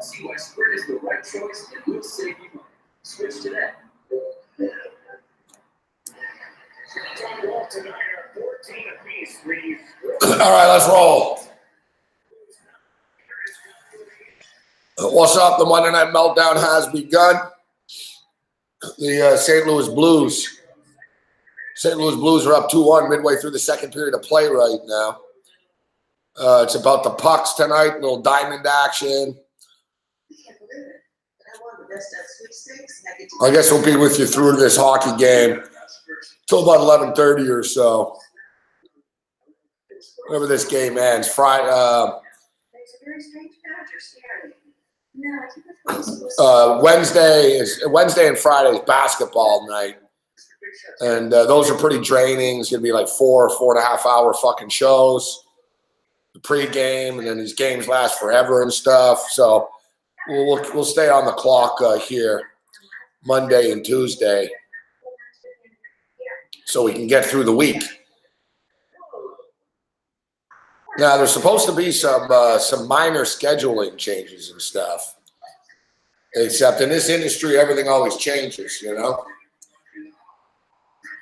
see why Sprint is the right choice and will save you money. Switch today. All right, let's roll. What's up? The Monday Night Meltdown has begun. The St. Louis Blues. St. Louis Blues are up 2-1 midway through the second period of play right now. It's about the pucks tonight, little diamond action. I guess we'll be with you through this hockey game till about 11:30 or so. Whenever this game ends. Friday. Wednesday and Friday is basketball night. And those are pretty draining. It's going to be like 4.5 hour fucking shows. The pregame, and then these games last forever and stuff. So we'll stay on the clock here Monday and Tuesday so we can get through the week. Now, there's supposed to be some minor scheduling changes and stuff. Except in this industry, everything always changes, you know?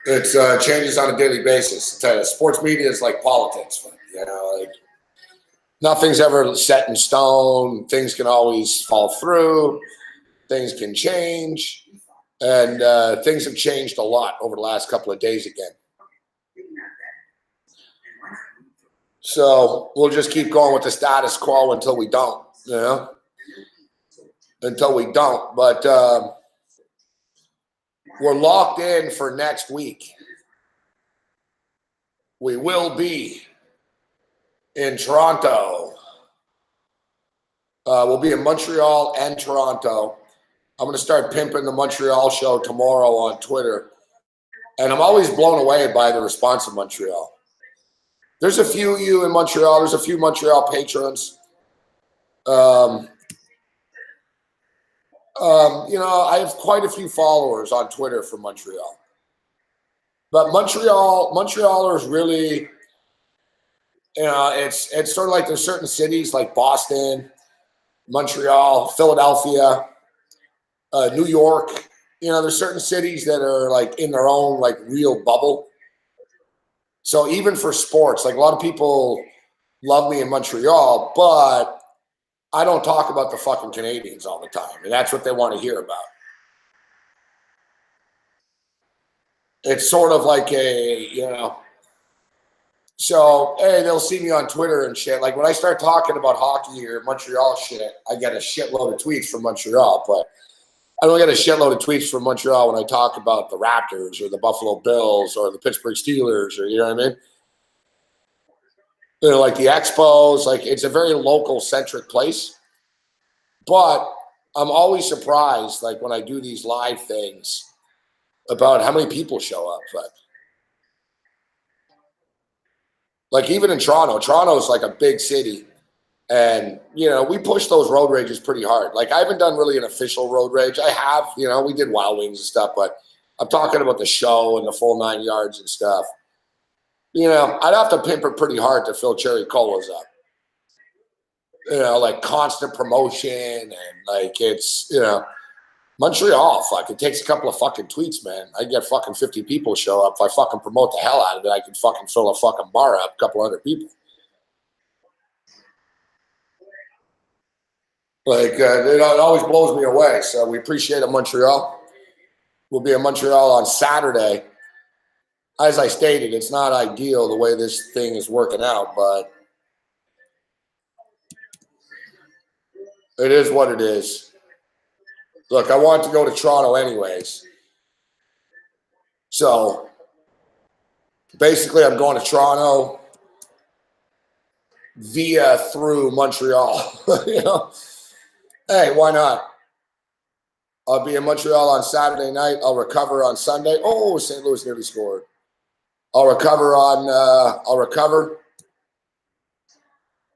It changes on a daily basis. Sports media is like politics, you know? Like, nothing's ever set in stone. Things can always fall through. Things can change. And things have changed a lot over the last couple of days again. So we'll just keep going with the status quo until we don't, you know? Until we don't. But we're locked in for next week. We will be in Toronto. We'll be in Montreal and Toronto. I'm going to start pimping the Montreal show tomorrow on Twitter. And I'm always blown away by the response of Montreal. There's a few of you in Montreal. There's a few Montreal patrons. You know, I have quite a few followers on Twitter from Montreal. But Montrealers really, you know, it's sort of like there's certain cities like Boston, Montreal, Philadelphia, New York. You know, there's certain cities that are like in their own like real bubble. So even for sports, like a lot of people love me in Montreal, but I don't talk about the fucking Canadians all the time. And that's what they want to hear about. It's sort of like a, you know, so, hey, they'll see me on Twitter and shit. Like when I start talking about hockey or Montreal shit, I get a shitload of tweets from Montreal, but I don't get a shitload of tweets from Montreal when I talk about the Raptors or the Buffalo Bills or the Pittsburgh Steelers or, you know what I mean? You know, like the Expos, like it's a very local-centric place. But I'm always surprised, like when I do these live things, about how many people show up. Like even in Toronto's like a big city. And, you know, we push those road rages pretty hard. Like, I haven't done really an official road rage. I have, you know, we did Wild Wings and stuff, but I'm talking about the show and the full 9 yards and stuff. You know, I'd have to pimp it pretty hard to fill Cherry Colas up. You know, like constant promotion and like it's, you know, Montreal, fuck, it takes a couple of fucking tweets, man. I get fucking 50 people show up. If I fucking promote the hell out of it, I can fucking fill a fucking bar up, a couple hundred people. Like, it always blows me away. So we appreciate it, Montreal. We'll be in Montreal on Saturday. As I stated, it's not ideal the way this thing is working out, but it is what it is. Look, I want to go to Toronto anyways. So basically, I'm going to Toronto through Montreal. You know? Hey, why not? I'll be in Montreal on Saturday night. I'll recover on Sunday. Oh, St. Louis nearly scored. I'll recover.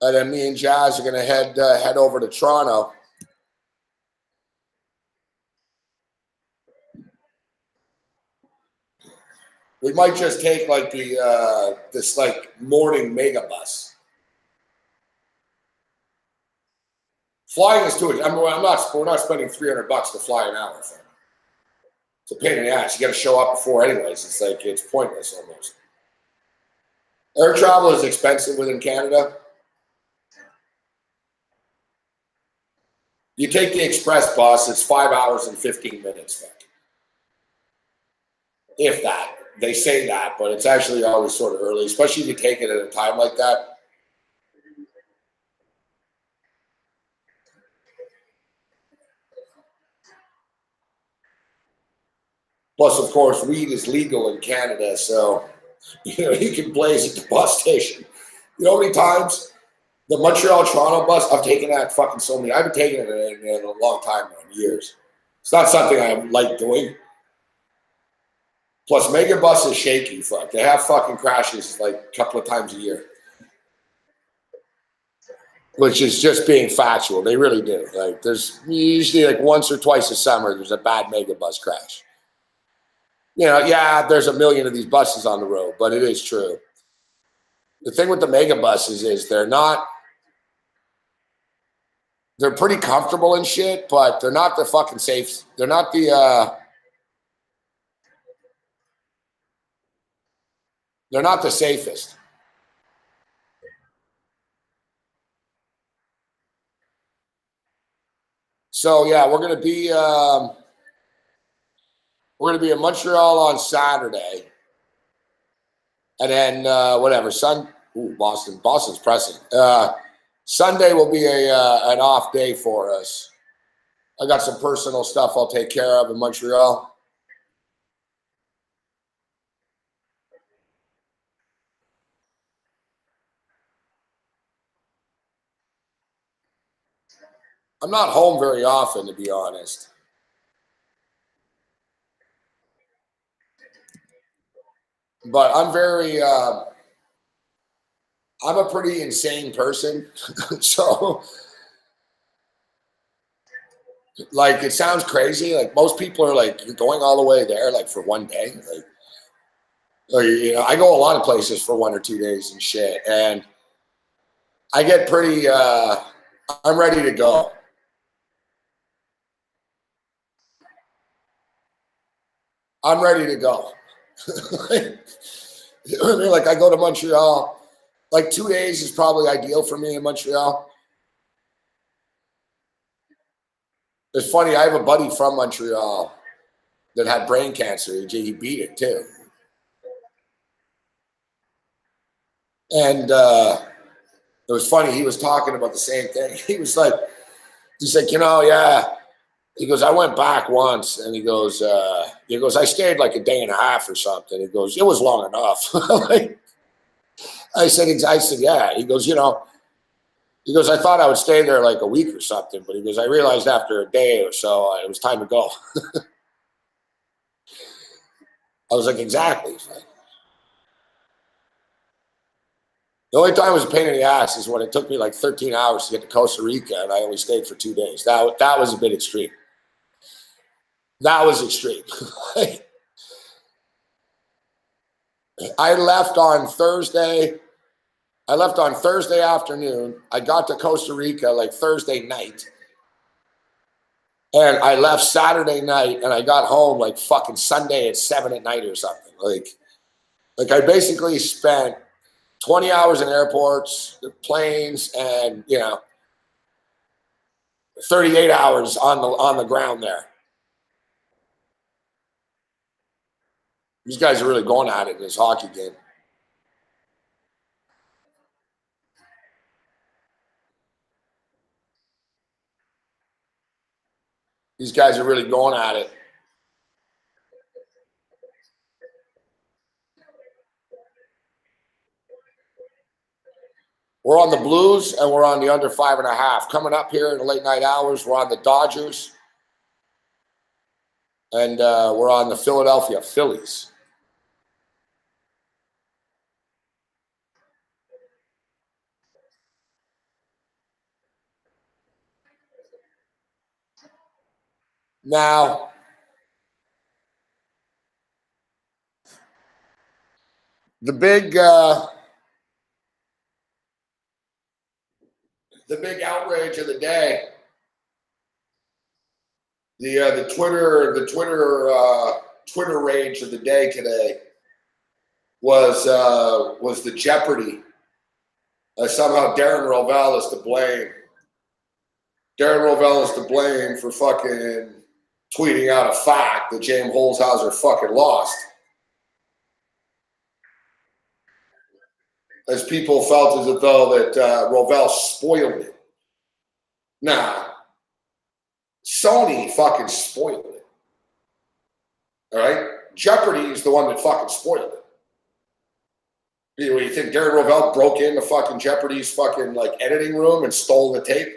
And then me and Jazz are going to head over to Toronto. We might just take like this like morning mega bus Flying is too. We're not spending $300 to fly an hour. Thing. It's a pain in the ass. You got to show up before, anyways. It's like it's pointless almost. Air travel is expensive within Canada. You take the express bus, it's 5 hours and 15 minutes. If that. They say that, but it's actually always sort of early, especially if you take it at a time like that. Plus, of course, weed is legal in Canada, so you can blaze at the bus station. You know how many times the Montreal-Toronto bus, I've taken that fucking so many. I've been taking it in a long time now, years. It's not something I like doing. Plus, Megabus is shaky. Fuck, they have fucking crashes like a couple of times a year, which is just being factual. They really do. Like, there's usually like once or twice a summer there's a bad Megabus crash. Yeah, there's a million of these buses on the road, but it is true. The thing with the Megabuses is they're pretty comfortable and shit, but they're not the fucking safe. They're not the safest. So yeah, we're gonna be in Montreal on Saturday, and then whatever. Boston's pressing. Sunday will be an off day for us. I got some personal stuff I'll take care of in Montreal. I'm not home very often, to be honest. But I'm I'm a pretty insane person. So, like, it sounds crazy. Like, most people are like, you're going all the way there, like, for one day. Like, or, I go a lot of places for 1 or 2 days and shit. And I get pretty, I'm ready to go. I'm ready to go. Like, I go to Montreal. Like, 2 days is probably ideal for me in Montreal. It's funny, I have a buddy from Montreal that had brain cancer. He beat it too. And it was funny, he was talking about the same thing. He's like, yeah. He goes, I went back once, and he goes, I stayed like a day and a half or something. He goes, it was long enough. I said, yeah. He goes, I thought I would stay there like a week or something, but he goes, I realized after a day or so, it was time to go. I was like, exactly. The only time it was a pain in the ass is when it took me like 13 hours to get to Costa Rica, and I only stayed for 2 days. That was a bit extreme. That was extreme. I left on Thursday afternoon. I got to Costa Rica like Thursday night. And I left Saturday night, and I got home like fucking Sunday at 7 at night or something. Like I basically spent 20 hours in airports, planes, and 38 hours on the ground there. These guys are really going at it in this hockey game. These guys are really going at it. We're on the Blues, and we're on the under 5.5. Coming up here in the late night hours, we're on the Dodgers, and we're on the Philadelphia Phillies. Now, the big outrage of the day The Twitter rage of the day today was the Jeopardy. Somehow Darren Rovell is to blame. Darren Rovell is to blame for fucking tweeting out a fact that James Holzhauser fucking lost. As people felt as though that Rovell spoiled it. Nah, Sony fucking spoiled it. All right? Jeopardy is the one that fucking spoiled it. You think Darren Rovell broke into fucking Jeopardy's fucking like editing room and stole the tape?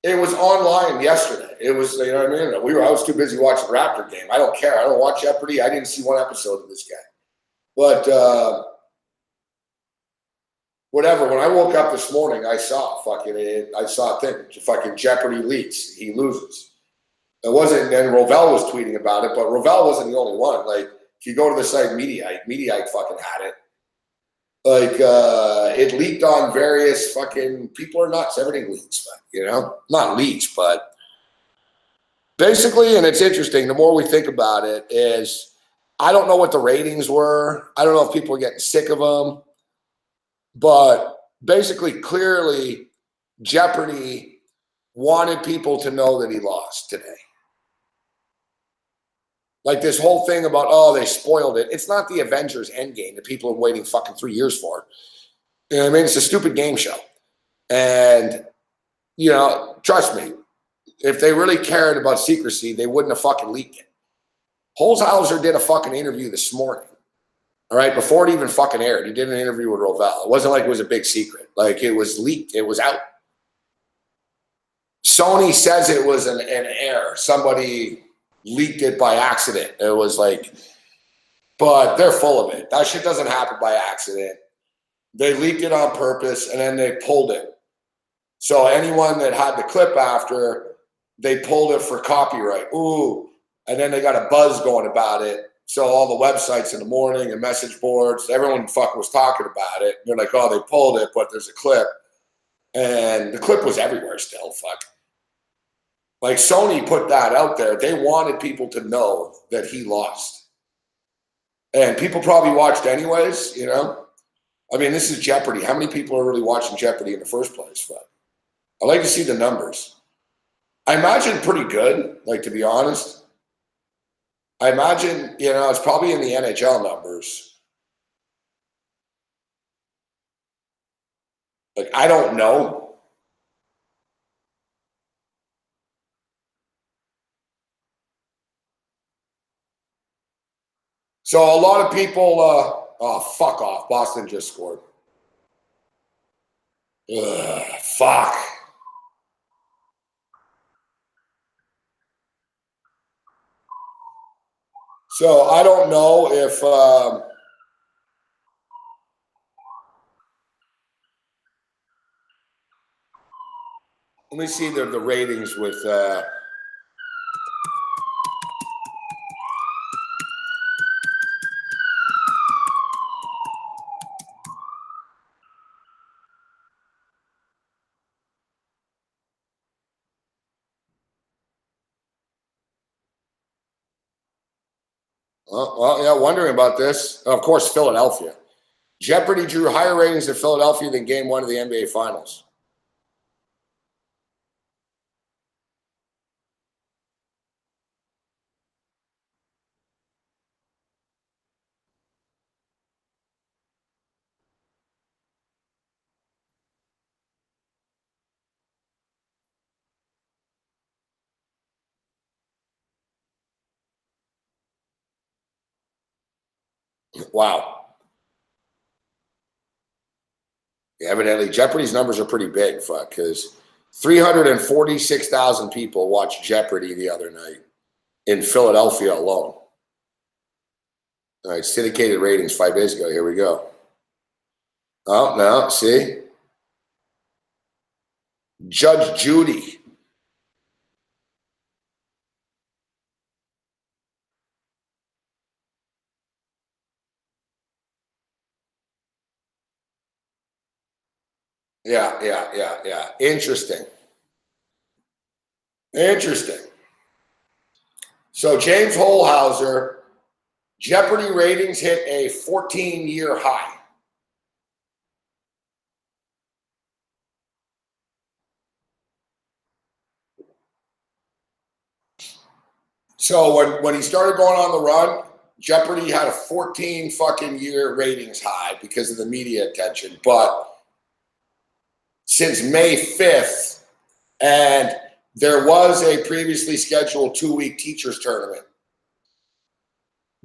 It was online yesterday. It was, you know what I mean? I was too busy watching the Raptor game. I don't care. I don't watch Jeopardy. I didn't see one episode of this guy. But whatever. When I woke up this morning, I saw a thing. Fucking Jeopardy leaks. He loses. It wasn't, and Rovell was tweeting about it, but Rovell wasn't the only one. Like, if you go to the site Mediaite fucking had it. Like, it leaked on various fucking, people are nuts. Everything leaks, but, you know? Not leaks, but basically, and it's interesting, the more we think about it, is I don't know what the ratings were. I don't know if people are getting sick of them. But basically, clearly, Jeopardy wanted people to know that he lost today. Like this whole thing about, oh, they spoiled it. It's not the Avengers Endgame that people are waiting fucking 3 years for. You know what I mean? It's a stupid game show. And, you know, trust me, if they really cared about secrecy, they wouldn't have fucking leaked it. Holzhauser did a fucking interview this morning. All right, before it even fucking aired, he did an interview with Rovell. It wasn't like it was a big secret. Like, it was leaked. It was out. Sony says it was an error. Somebody leaked it by accident. It was like, but they're full of it. That shit doesn't happen by accident. They leaked it on purpose, and then they pulled it. So anyone that had the clip after, they pulled it for copyright. Ooh, and then they got a buzz going about it. So all the websites in the morning and message boards, everyone fucking was talking about it. They're like, oh, they pulled it, but there's a clip. And the clip was everywhere still, fuck. Like, Sony put that out there. They wanted people to know that he lost. And people probably watched anyways, you know? I mean, this is Jeopardy. How many people are really watching Jeopardy in the first place? Fuck. I'd like to see the numbers. I imagine pretty good, like, to be honest. I imagine, you know, it's probably in the NHL numbers. Like, I don't know. So a lot of people, oh, fuck off. Boston just scored. Ugh, fuck. So I don't know if let me see the ratings with well, yeah, wondering about this. Of course, Philadelphia. Jeopardy drew higher ratings in Philadelphia than Game 1 of the NBA Finals. Wow. Yeah, evidently, Jeopardy's numbers are pretty big, fuck, because 346,000 people watched Jeopardy the other night in Philadelphia alone. All right, syndicated ratings 5 days ago. Here we go. Oh, no, see? Judge Judy. Yeah. Interesting. So James Holhauser, Jeopardy ratings hit a 14-year high. So when he started going on the run, Jeopardy had a 14 fucking year ratings high because of the media attention. But since May 5th, and there was a previously scheduled 2-week teachers tournament,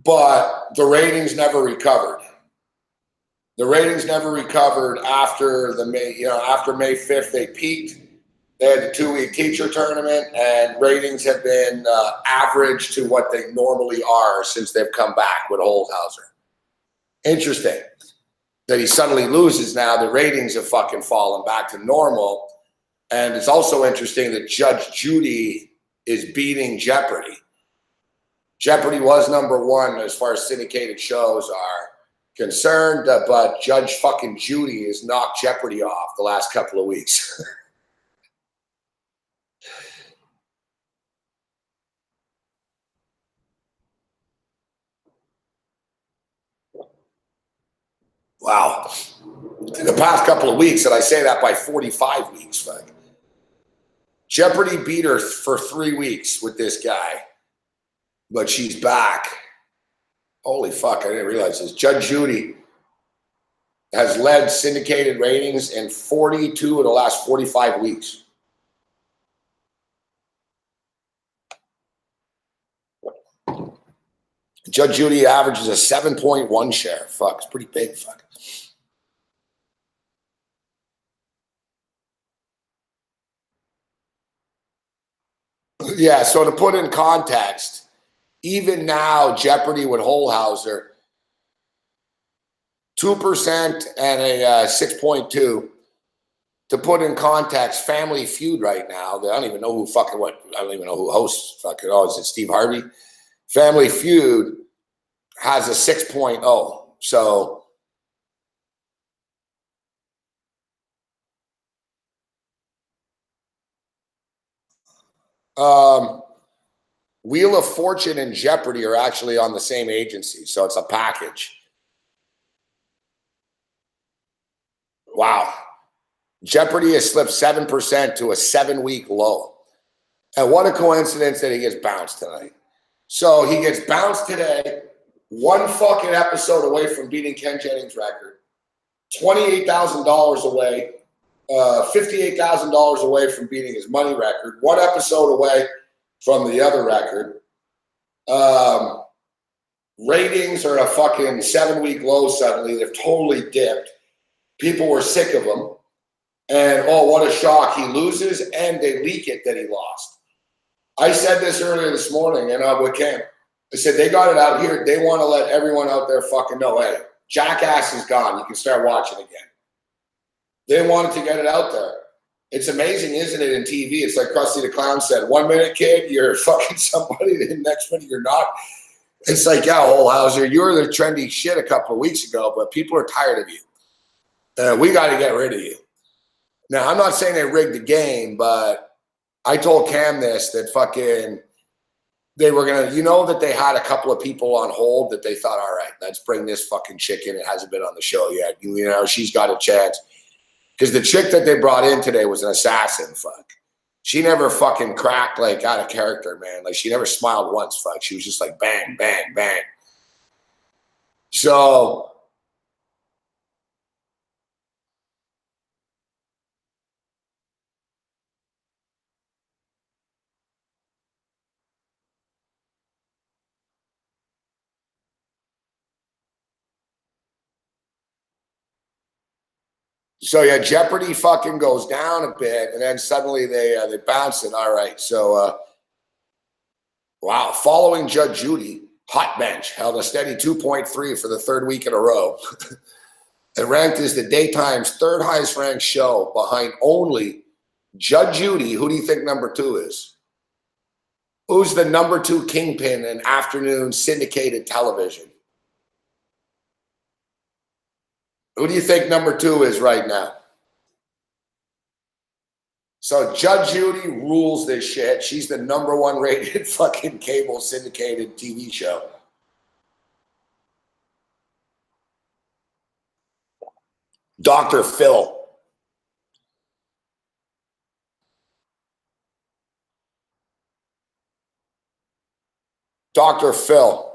but the ratings never recovered. The ratings never recovered after after May 5th. They peaked. They had the 2-week teacher tournament, and ratings have been average to what they normally are since they've come back with Holthauser. Interesting that he suddenly loses now. The ratings have fucking fallen back to normal. And it's also interesting that Judge Judy is beating Jeopardy. Jeopardy was #1 as far as syndicated shows are concerned, but Judge fucking Judy has knocked Jeopardy off the last couple of weeks. Wow. In the past couple of weeks, and I say that by 45 weeks, fuck. Jeopardy beat her for 3 weeks with this guy, but she's back. Holy fuck, I didn't realize this. Judge Judy has led syndicated ratings in 42 of the last 45 weeks. Judge Judy averages a 7.1 share. Fuck, it's pretty big, fuck. Yeah, so to put in context, even now, Jeopardy with Holhauser, 2% and a 6.2. To put in context, Family Feud right now, I don't even know who fucking what. I don't even know who hosts fucking. Oh, is it Steve Harvey? Family Feud has a 6.0. So Wheel of Fortune and Jeopardy are actually on the same agency, so it's a package. Wow. Jeopardy has slipped 7% to a 7-week low. And what a coincidence that he gets bounced tonight. So he gets bounced today, one fucking episode away from beating Ken Jennings' record, $28,000 away, $58,000 away from beating his money record, one episode away from the other record. Ratings are a fucking 7-week low suddenly. They've totally dipped. People were sick of him. And, oh, what a shock. He loses, and they leak it that he lost. I said this earlier this morning, and with Cam. I said, they got it out here. They want to let everyone out there fucking know, hey, Jackass is gone. You can start watching again. They wanted to get it out there. It's amazing, isn't it, in TV? It's like Krusty the Clown said, 1 minute, kid, you're fucking somebody, the next minute you're not. It's like, yeah, Holhauser, you were the trendy shit a couple of weeks ago, but people are tired of you. We got to get rid of you. Now, I'm not saying they rigged the game, but I told Cam this, that fucking they were going to, that they had a couple of people on hold that they thought, all right, let's bring this fucking chick in. It hasn't been on the show yet. She's got a chance. Because the chick that they brought in today was an assassin, fuck. She never fucking cracked, like, out of character, man. Like, she never smiled once, fuck. She was just like, bang, bang, bang. So yeah, Jeopardy fucking goes down a bit, and then suddenly they bounce it. All right, so wow. Following Judge Judy, Hot Bench held a steady 2.3 for the 3rd week in a row. It ranked as the daytime's 3rd highest ranked show, behind only Judge Judy. Who do you think #2 is? Who's the #2 kingpin in afternoon syndicated television? Who do you think #2 is right now? So Judge Judy rules this shit. She's the #1 rated fucking cable syndicated TV show. Dr. Phil. Dr. Phil.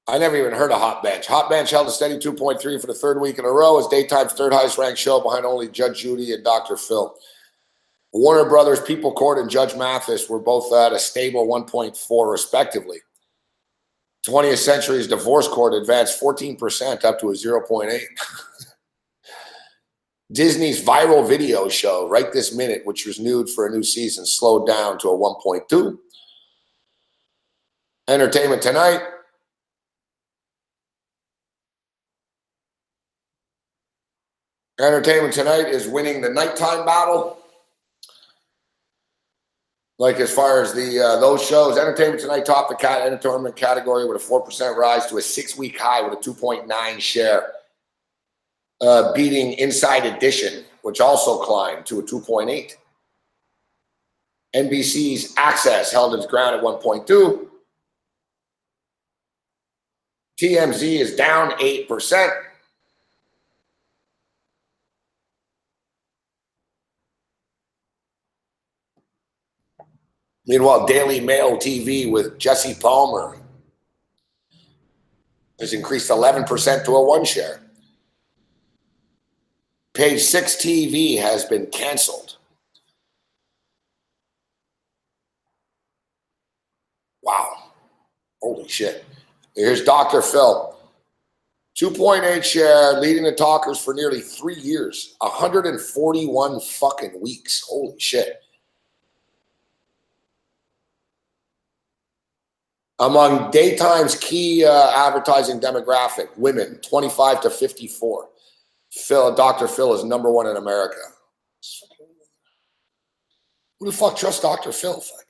I never even heard of Hot Bench. Hot Bench held a steady 2.3 for the 3rd week in a row as daytime's 3rd highest ranked show behind only Judge Judy and Dr. Phil. Warner Brothers, People Court, and Judge Mathis were both at a stable 1.4 respectively. 20th Century's Divorce Court advanced 14% up to a 0.8. Disney's viral video show, Right This Minute, which was renewed for a new season, slowed down to a 1.2. Entertainment Tonight. Entertainment Tonight is winning the nighttime battle. Like as far as the those shows, Entertainment Tonight topped the entertainment category with a 4% rise to a 6-week high with a 2.9 share, beating Inside Edition, which also climbed to a 2.8. NBC's Access held its ground at 1.2. TMZ is down 8%. Meanwhile, Daily Mail TV with Jesse Palmer has increased 11% to a 1 share. Page 6 TV has been canceled. Wow. Holy shit. Here's Dr. Phil. 2.8 share, leading the talkers for nearly 3 years. 141 fucking weeks. Holy shit. Among daytime's key advertising demographic, women 25 to 54. Dr. Phil is #1 in America. Who the fuck trusts Dr. Phil? Fuck.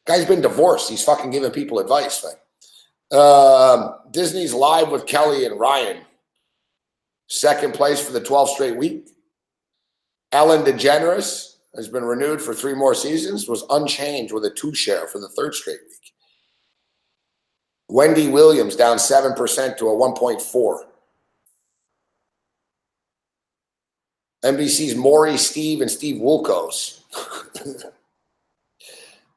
Guy's been divorced. He's fucking giving people advice. Fuck. Disney's Live with Kelly and Ryan. 2nd place for the 12th straight week. Ellen DeGeneres has been renewed for 3 more seasons, was unchanged with a 2 share for the 3rd straight week. Wendy Williams down 7% to a 1.4. NBC's Maury, Steve, and Steve Wilkos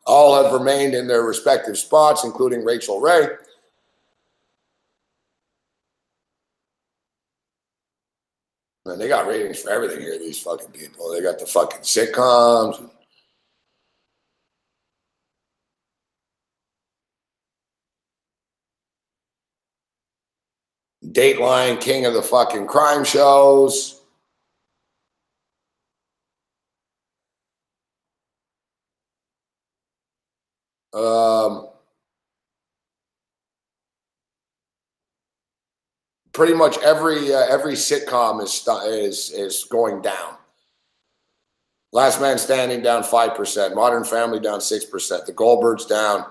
all have remained in their respective spots, including Rachel Ray. Man, they got ratings for everything here, these fucking people. They got the fucking sitcoms. Dateline, king of the fucking crime shows. Pretty much every sitcom is going down. Last Man Standing down 5%. Modern Family down 6%. The Goldbergs down.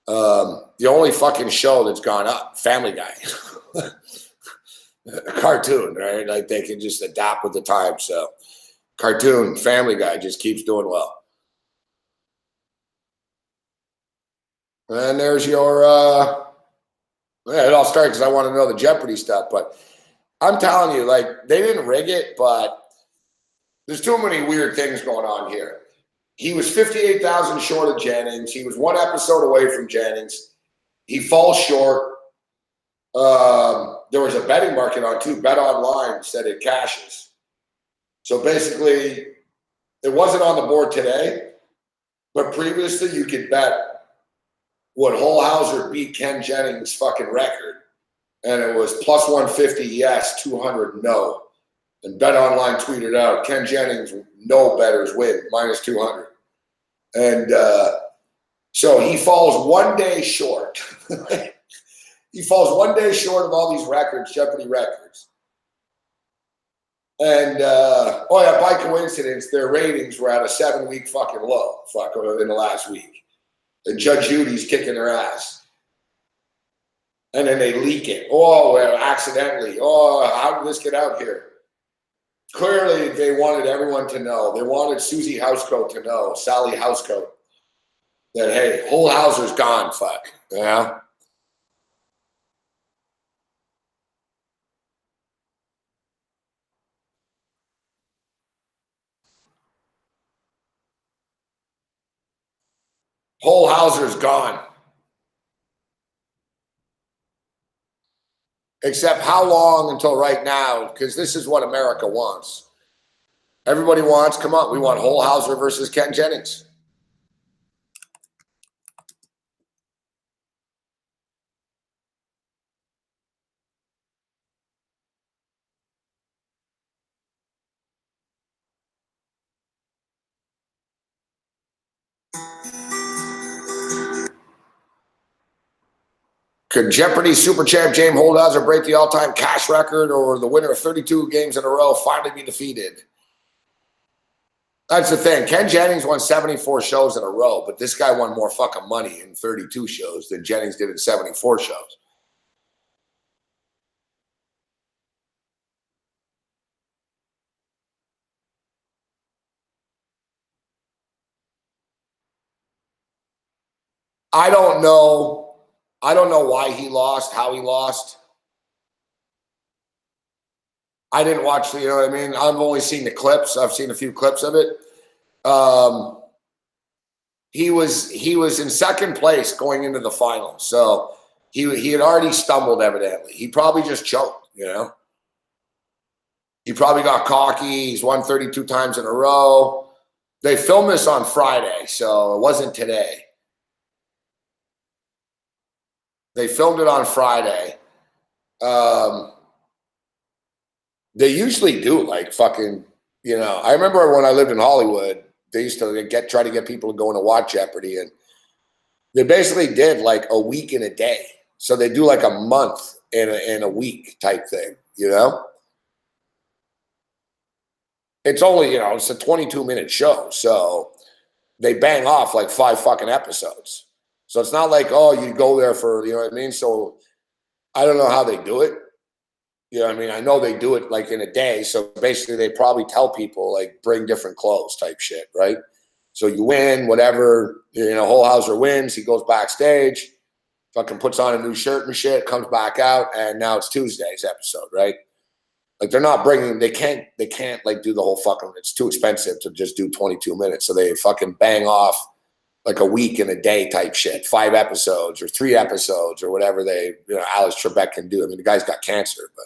The only fucking show that's gone up, Family Guy. A cartoon, right? Like they can just adapt with the times. So cartoon, Family Guy just keeps doing well. And there's your it all started because I want to know the Jeopardy stuff, but I'm telling you, like, they didn't rig it, but there's too many weird things going on here. He was 58,000 short of Jennings. He was 1 episode away from Jennings. He falls short. There was a betting market on too. Bet Online said it cashes. So basically, it wasn't on the board today, but previously you could bet would Holhauser beat Ken Jennings' fucking record, and it was plus 150 yes, 200 no. And Bet Online tweeted out, Ken Jennings, no bettors win, minus 200. And so he falls 1 day short. He falls 1 day short of all these records, Jeopardy records. And, by coincidence, their ratings were at a 7-week fucking low, in the last week. And Judge Judy's kicking their ass. And then they leak it. Oh, well, accidentally. Oh, how did this get out here? Clearly, they wanted everyone to know. They wanted Susie Housecoat to know, Sally Housecoat, that, hey, Holhauser's gone, fuck. You know? Holhauser's gone. Except how long until right now? Because this is what America wants. Everybody wants, come on, we want Holhauser versus Ken Jennings. Could Jeopardy super champ James Holhauser break the all-time cash record, or the winner of 32 games in a row finally be defeated? That's the thing. Ken Jennings won 74 shows in a row, but this guy won more fucking money in 32 shows than Jennings did in 74 shows. I don't know. I don't know why he lost, how he lost. I didn't watch, you know what I mean? I've only seen the clips. I've seen a few clips of it. He was in second place going into the final. So he had already stumbled evidently. He probably just choked, you know? He probably got cocky. He's won 32 times in a row. They filmed this on Friday, so it wasn't today. They filmed it on Friday. They usually do like fucking, you know, I remember when I lived in Hollywood, they used to try to get people to go in and watch Jeopardy, and they basically did like a week in a day. So they do like a month in a week type thing, you know? It's only, you know, it's a 22-minute show. So they bang off like 5 fucking episodes. So it's not like, oh, you go there for, you know what I mean? So I don't know how they do it. You know what I mean? I know they do it like in a day. So basically they probably tell people like bring different clothes type shit, right? So you win, whatever, you know, Holhauser wins. He goes backstage, fucking puts on a new shirt and shit, comes back out, and now it's Tuesday's episode, right? Like they're not bringing, they can't like do the whole fucking, it's too expensive to just do 22 minutes. So they fucking bang off like a week and a day type shit, 5 episodes or 3 episodes or whatever they, you know, Alex Trebek can do. I mean, the guy's got cancer, but.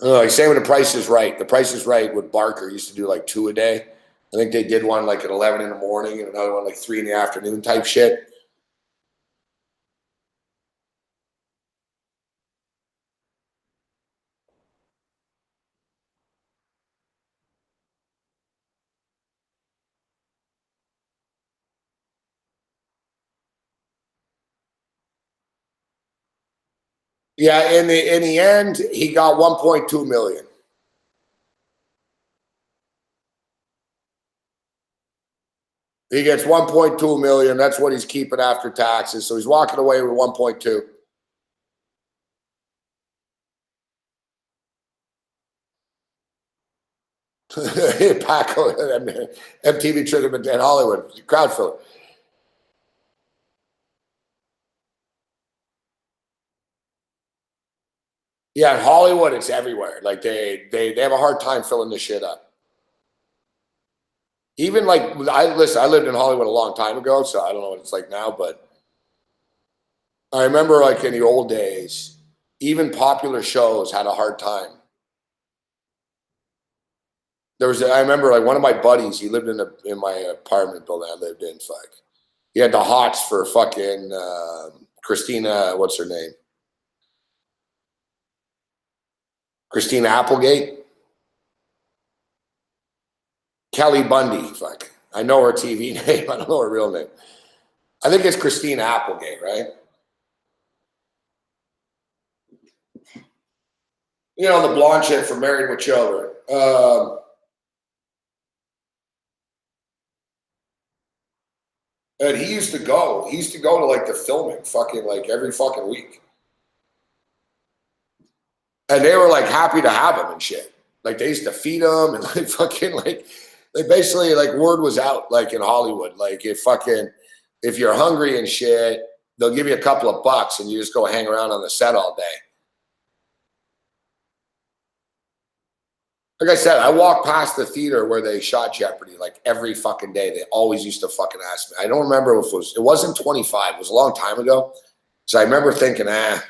Like same with The Price is Right. The Price is Right with Barker used to do like 2 a day. I think they did one like at 11 in the morning and another one like 3 in the afternoon type shit. Yeah, in the end, he got 1.2 million. He gets 1.2 million. That's what he's keeping after taxes. So he's walking away with 1.2. Paco, MTV Tournament in Hollywood, crowd filler. Yeah, in Hollywood, it's everywhere. Like they have a hard time filling this shit up. Even like I lived in Hollywood a long time ago, so I don't know what it's like now, but I remember like in the old days, even popular shows had a hard time. I remember like one of my buddies, he lived in my apartment building I lived in, fuck. He had the hots for fucking Christina, what's her name? Christina Applegate? Kelly Bundy, fuck. I know her TV name, I don't know her real name. I think it's Christina Applegate, right? You know, the blonde chick from Married with Children. And he used to go. He used to go to like the filming, fucking like every fucking week. And they were like happy to have him and shit. Like they used to feed him and like fucking like they basically like word was out like in Hollywood. Like if you're hungry and shit, they'll give you a couple of bucks and you just go hang around on the set all day. Like I said, I walked past the theater where they shot Jeopardy like every fucking day. They always used to fucking ask me. I don't remember if it wasn't 25. It was a long time ago. So I remember thinking, it's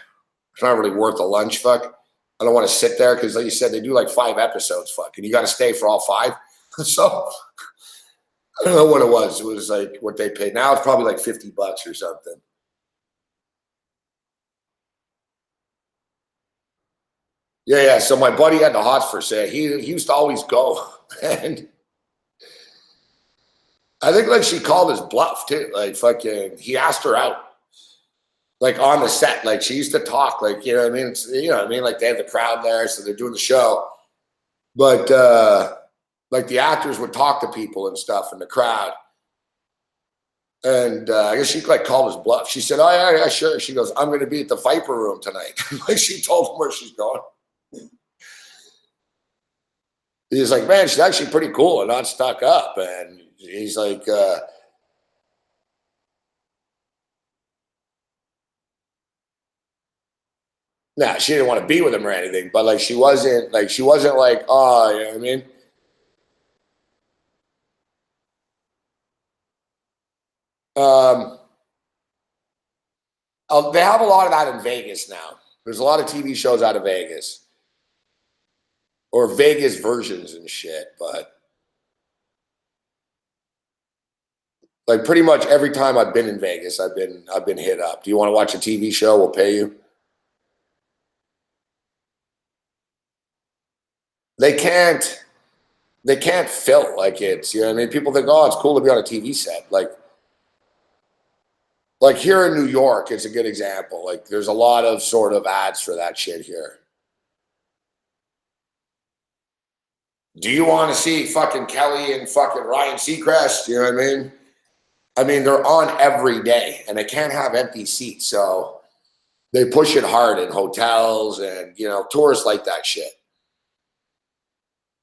not really worth a lunch, fuck. I don't want to sit there because like you said, they do like 5 episodes, fuck. And you got to stay for all 5. So I don't know what it was. It was like what they paid. Now it's probably like $50 or something. Yeah. So my buddy had the hots for sale. He used to always go. And I think like she called his bluff too. Like fucking, he asked her out. Like on the set, like she used to talk, like, you know what I mean? It's, you know what I mean? Like they have the crowd there, so they're doing the show. But like the actors would talk to people and stuff in the crowd. And I guess she like called his bluff. She said, "Oh yeah, sure." She goes, "I'm going to be at the Viper Room tonight." Like she told him where she's going. He's like, "Man, she's actually pretty cool and not stuck up." And he's like, "Nah, she didn't want to be with him or anything, but like she wasn't like oh, you know what I mean?" They have a lot of that in Vegas now. There's a lot of TV shows out of Vegas or Vegas versions and shit, but like pretty much every time I've been in Vegas, I've been hit up. Do you want to watch a TV show? We'll pay you. They can't fill like it's, you know what I mean? People think, oh, it's cool to be on a TV set. Like here in New York, it's a good example. Like there's a lot of sort of ads for that shit here. Do you want to see fucking Kelly and fucking Ryan Seacrest? You know what I mean? I mean, they're on every day and they can't have empty seats. So they push it hard in hotels and, you know, tourists like that shit.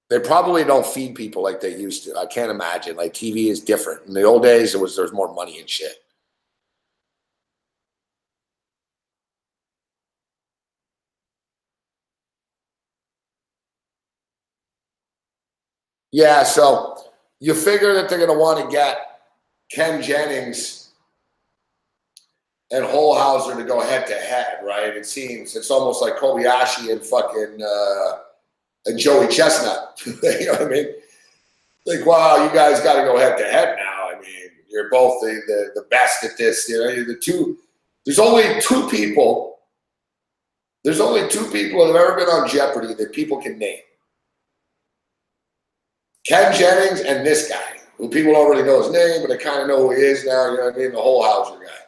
They probably don't feed people like they used to. I can't imagine. Like TV is different. In the old days, there's more money and shit. Yeah, so you figure that they're gonna want to get Ken Jennings and Holhauser to go head to head, right? It seems it's almost like Kobayashi and fucking and Joey Chestnut. You know what I mean? Like, wow, you guys got to go head to head now. I mean, you're both the best at this. You know, you're the two. There's only two people. There's only two people that have ever been on Jeopardy that people can name. Ken Jennings and this guy, who people don't really know his name, but they kind of know who he is now. You know what I mean? The Holhauser guy.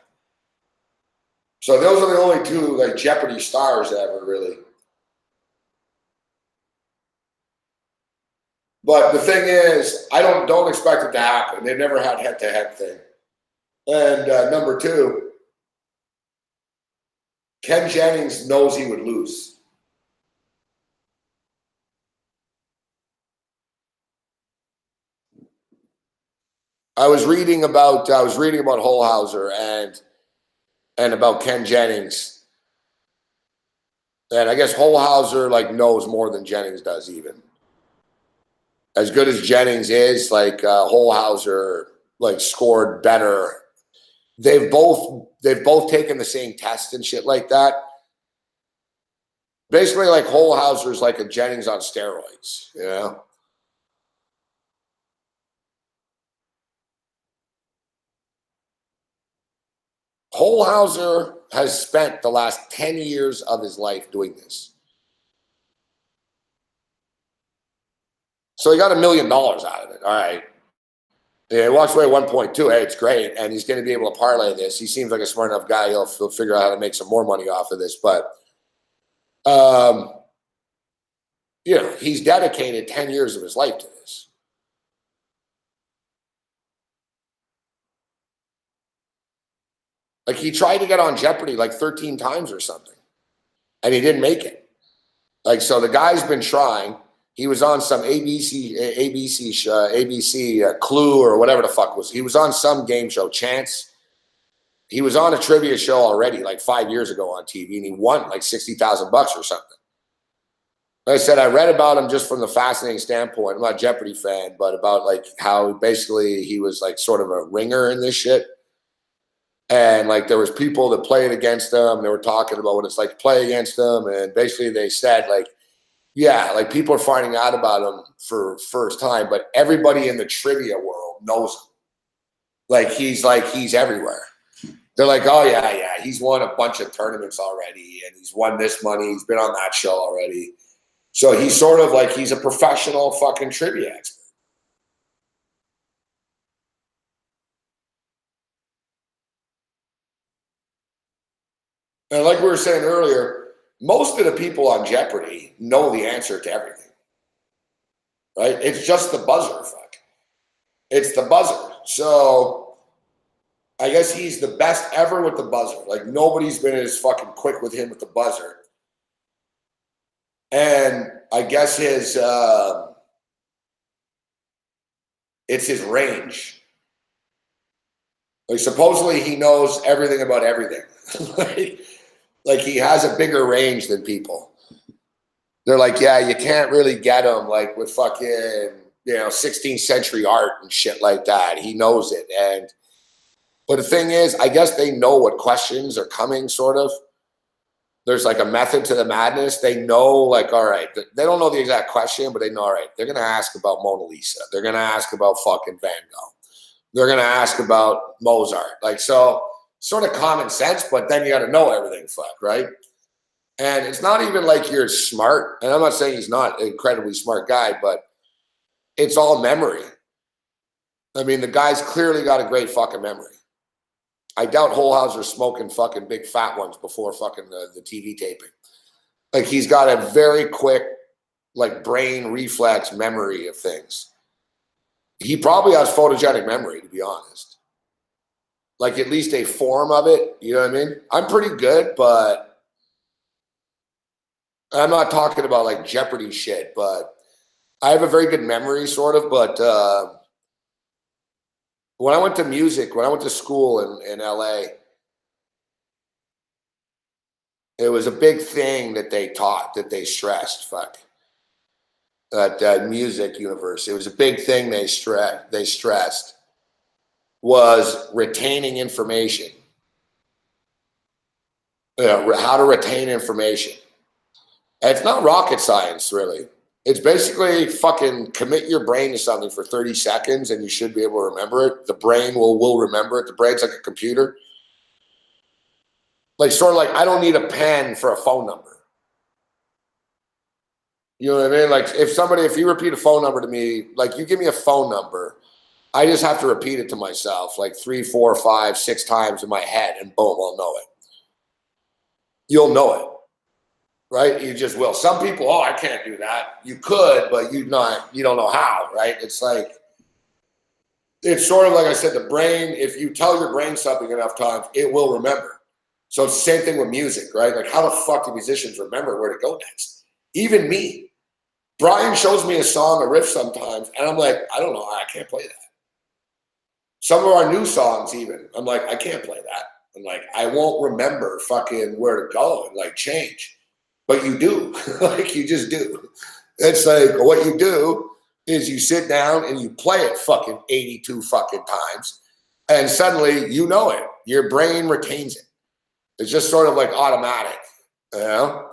So those are the only two like Jeopardy stars ever really. But the thing is, I don't expect it to happen. They never had head-to-head thing. And number two, Ken Jennings knows he would lose. I was reading about Holhauser and about Ken Jennings, and I guess Holhauser like knows more than Jennings does. Even as good as Jennings is, like Holhauser like scored better. They've both taken the same test and shit like that. Basically, like Holhauser's like a Jennings on steroids, you know. Holhauser has spent the last 10 years of his life doing this. So he got $1 million out of it. All right. Yeah, he walks away 1.2. Hey, it's great. And he's going to be able to parlay this. He seems like a smart enough guy. He'll figure out how to make some more money off of this. But, um, you know, he's dedicated 10 years of his life to this. Like he tried to get on Jeopardy like 13 times or something, and he didn't make it. Like, so the guy's been trying. He was on some ABC Clue or whatever the fuck was. He was on some game show, Chance. He was on a trivia show already like 5 years ago on TV, and he won like $60,000 or something. Like I said, I read about him just from the fascinating standpoint. I'm not a Jeopardy fan, but about like how basically he was like sort of a ringer in this shit. And like there was people that played against him. And they were talking about what it's like to play against him. And basically they said like, yeah, like people are finding out about him for first time, but everybody in the trivia world knows him. Like he's everywhere. They're like, oh yeah, he's won a bunch of tournaments already, and he's won this money. He's been on that show already. So he's sort of like he's a professional fucking trivia expert. And like we were saying earlier, most of the people on Jeopardy know the answer to everything, right? It's just the buzzer, fuck. It's the buzzer. So I guess he's the best ever with the buzzer. Like nobody's been as fucking quick with him with the buzzer. And I guess it's his range. Like supposedly he knows everything about everything. Like he has a bigger range than people. They're like, yeah, you can't really get him like with fucking, 16th century art and shit like that. He knows it. But the thing is, I guess they know what questions are coming, sort of. There's like a method to the madness. They know, like, all right, they don't know the exact question, but they know, all right, they're going to ask about Mona Lisa. They're going to ask about fucking Van Gogh. They're going to ask about Mozart. Like, so sort of common sense, but then you got to know everything, fuck, right? And it's not even like you're smart. And I'm not saying he's not an incredibly smart guy, but it's all memory. I mean, the guy's clearly got a great fucking memory. I doubt Holhouser's smoking fucking big fat ones before fucking the TV taping. Like he's got a very quick, like brain reflex memory of things. He probably has photogenic memory, to be honest. Like at least a form of it. You know what I mean? I'm pretty good, but I'm not talking about like Jeopardy shit, but I have a very good memory, sort of. But when I went to school in LA, it was a big thing that they taught, that they stressed, fuck. At music university, it was a big thing they stressed was retaining information. How to retain information. And it's not rocket science, really. It's basically fucking commit your brain to something for 30 seconds and you should be able to remember it. The brain will remember it. The brain's like a computer. Like sort of like, I don't need a pen for a phone number. You know what I mean? Like if you repeat a phone number to me, like you give me a phone number, I just have to repeat it to myself like 3, 4, 5, 6 times in my head and boom, I'll know it. You'll know it, right? You just will. Some people, I can't do that. You could, but you don't know how, right? It's like, it's sort of like I said, the brain, if you tell your brain something enough times, it will remember. So it's the same thing with music, right? Like how the fuck do musicians remember where to go next? Even me. Brian shows me a song, a riff sometimes, and I'm like, I don't know, I can't play that. Some of our new songs even, I'm like, I can't play that. I'm like, I won't remember fucking where to go and like change. But you do, like you just do. It's like what you do is you sit down and you play it fucking 82 fucking times and suddenly you know it. Your brain retains it. It's just sort of like automatic, you know?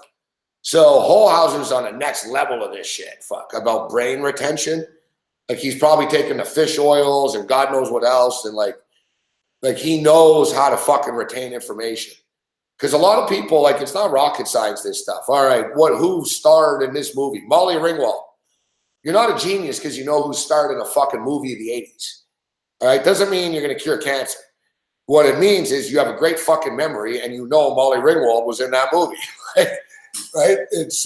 So Holhouser's on the next level of this shit, fuck, about brain retention. Like he's probably taking the fish oils and God knows what else. And like he knows how to fucking retain information. Because a lot of people, like it's not rocket science, this stuff. All right, who starred in this movie? Molly Ringwald. You're not a genius because you know who starred in a fucking movie of the 80s. All right, doesn't mean you're going to cure cancer. What it means is you have a great fucking memory and you know Molly Ringwald was in that movie. Right? It's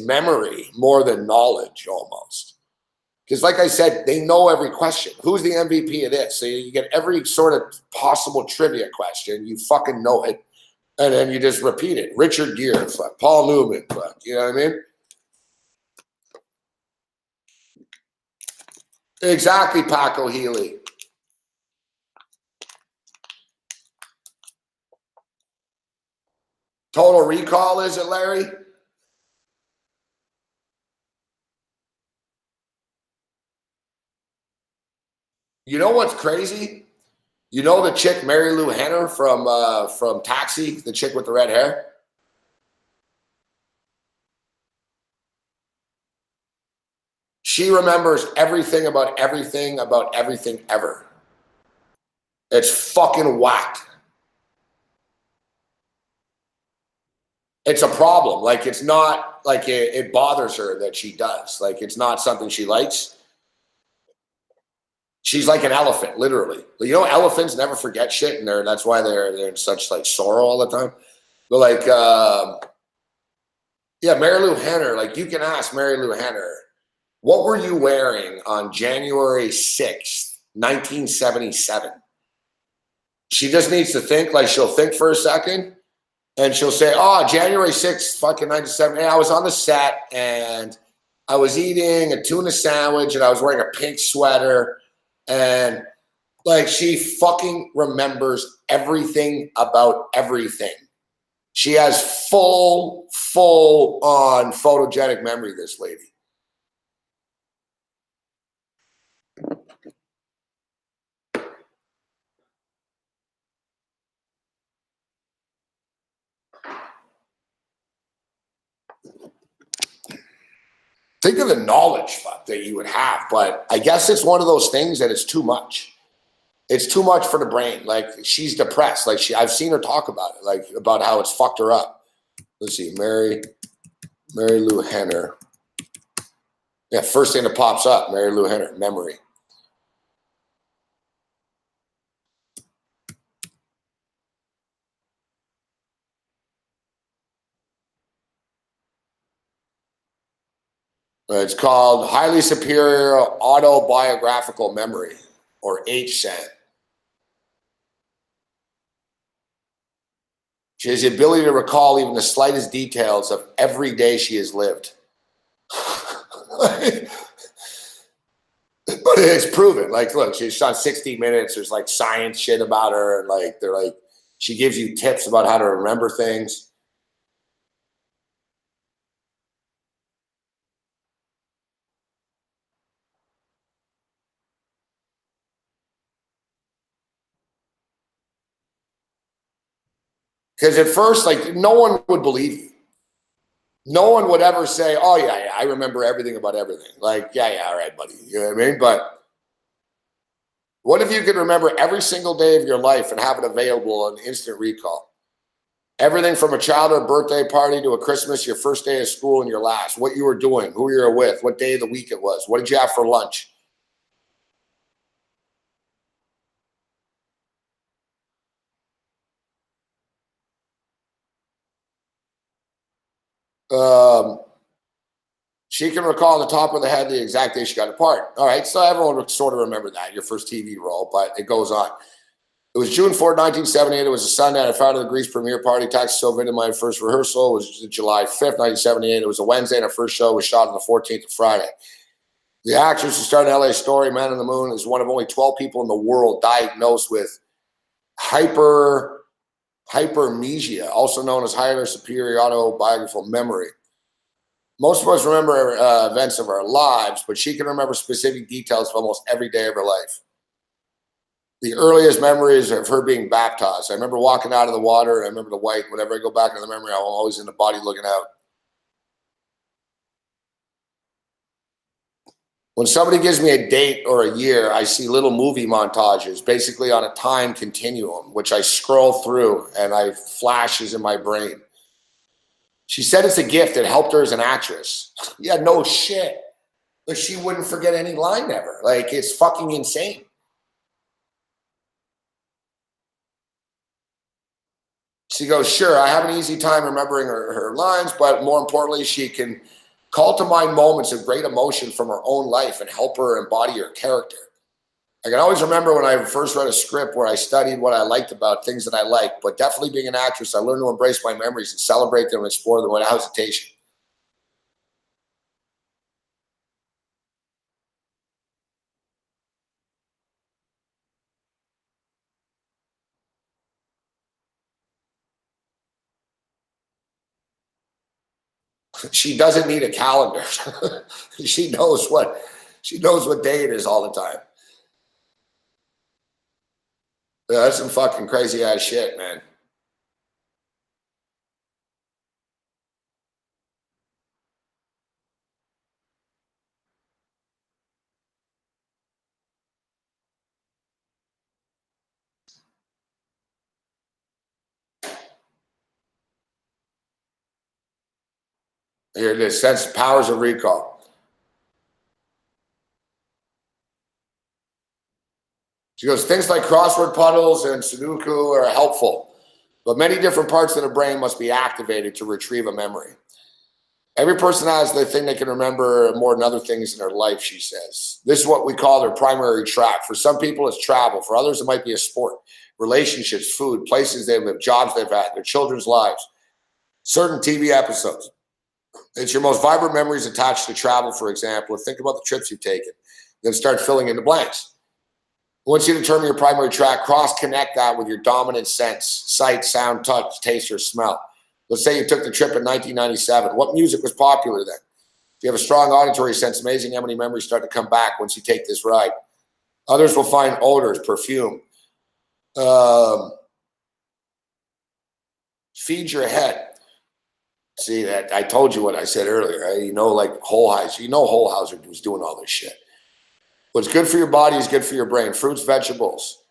memory more than knowledge almost. Because like I said, they know every question. Who's the MVP of this? So you get every sort of possible trivia question. You fucking know it. And then you just repeat it. Richard Gere, fuck. Paul Newman, fuck. You know what I mean? Exactly, Paco Healy. Total Recall, is it, Larry? You know what's crazy? You know the chick Mary Lou Henner from Taxi, the chick with the red hair? She remembers everything about everything ever. It's fucking whacked. It's a problem. Like, it's not like it bothers her that she does. Like, it's not something she likes. She's like an elephant, literally. You know, elephants never forget shit, and that's why they're in such like sorrow all the time. But like, yeah, Mary Lou Henner. Like, you can ask Mary Lou Henner, what were you wearing on January 6th, 1977? She just needs to think. Like, she'll think for a second, and she'll say, oh, January 6th, fucking 97. Hey, I was on the set, and I was eating a tuna sandwich, and I was wearing a pink sweater. And like, she fucking remembers everything about everything. She has full on photogenic memory, this lady. Think of the knowledge that you would have, but I guess it's one of those things that it's too much. It's too much for the brain. Like, she's depressed. Like, I've seen her talk about it, like about how it's fucked her up. Let's see, Mary Lou Henner. Yeah, first thing that pops up, Mary Lou Henner, memory. It's called Highly Superior Autobiographical Memory, or HSAM. She has the ability to recall even the slightest details of every day she has lived. But it's proven. Like, look, she's on 60 Minutes. There's like science shit about her, and like they're like, she gives you tips about how to remember things. Because at first, like, no one would believe you. No one would ever say, oh, yeah, I remember everything about everything. Like, yeah, all right, buddy. You know what I mean? But what if you could remember every single day of your life and have it available on instant recall? Everything from a childhood birthday party to a Christmas, your first day of school, and your last. What you were doing, who you were with, what day of the week it was. What did you have for lunch? Um, she can recall on the top of the head the exact day she got a part. All right, so everyone would sort of remember that, your first TV role, but it goes on. It was June 4th, 1978. It was a Sunday. I found the Grease premiere party. Taxi Sylvan, my first rehearsal was July 5th, 1978. It was a Wednesday, and our first show was shot on the 14th of Friday. The actress who starred in LA Story, Man on the Moon, is one of only 12 people in the world diagnosed with hypermnesia, also known as highly superior autobiographical memory. Most of us remember events of our lives, but she can remember specific details of almost every day of her life. The earliest memories of her being baptized. I remember walking out of the water, and I remember the white. Whenever I go back into the memory, I'm always in the body looking out. When somebody gives me a date or a year, I see little movie montages, basically on a time continuum, which I scroll through and I flashes in my brain. She said it's a gift. It helped her as an actress. Yeah, no shit. But she wouldn't forget any line ever. Like, it's fucking insane. She goes, sure, I have an easy time remembering her lines, but more importantly, she can Call to mind moments of great emotion from her own life and help her embody her character. I can always remember when I first read a script where I studied what I liked about things that I liked, but definitely being an actress, I learned to embrace my memories and celebrate them and explore them without hesitation. She doesn't need a calendar. she knows what she knows what day it is all the time. Yeah, that's some fucking crazy ass shit, man. Here it is. Sense powers of recall. She goes, things like crossword puzzles and Sudoku are helpful, but many different parts of the brain must be activated to retrieve a memory. Every person has the thing they can remember more than other things in their life, she says. This is what we call their primary track. For some people, it's travel. For others, it might be a sport, relationships, food, places they live, jobs they've had, their children's lives, certain TV episodes. It's your most vibrant memories attached to travel, for example. Think about the trips you've taken, then start filling in the blanks. Once you determine your primary track, cross-connect that with your dominant sense, sight, sound, touch, taste, or smell. Let's say you took the trip in 1997. What music was popular then? If you have a strong auditory sense, amazing how many memories start to come back once you take this ride. Others will find odors, perfume. Feed your head. See, that I told you what I said earlier. Right? You know, like Holheiser. You know Holheiser was doing all this shit. What's good for your body is good for your brain. Fruits, vegetables,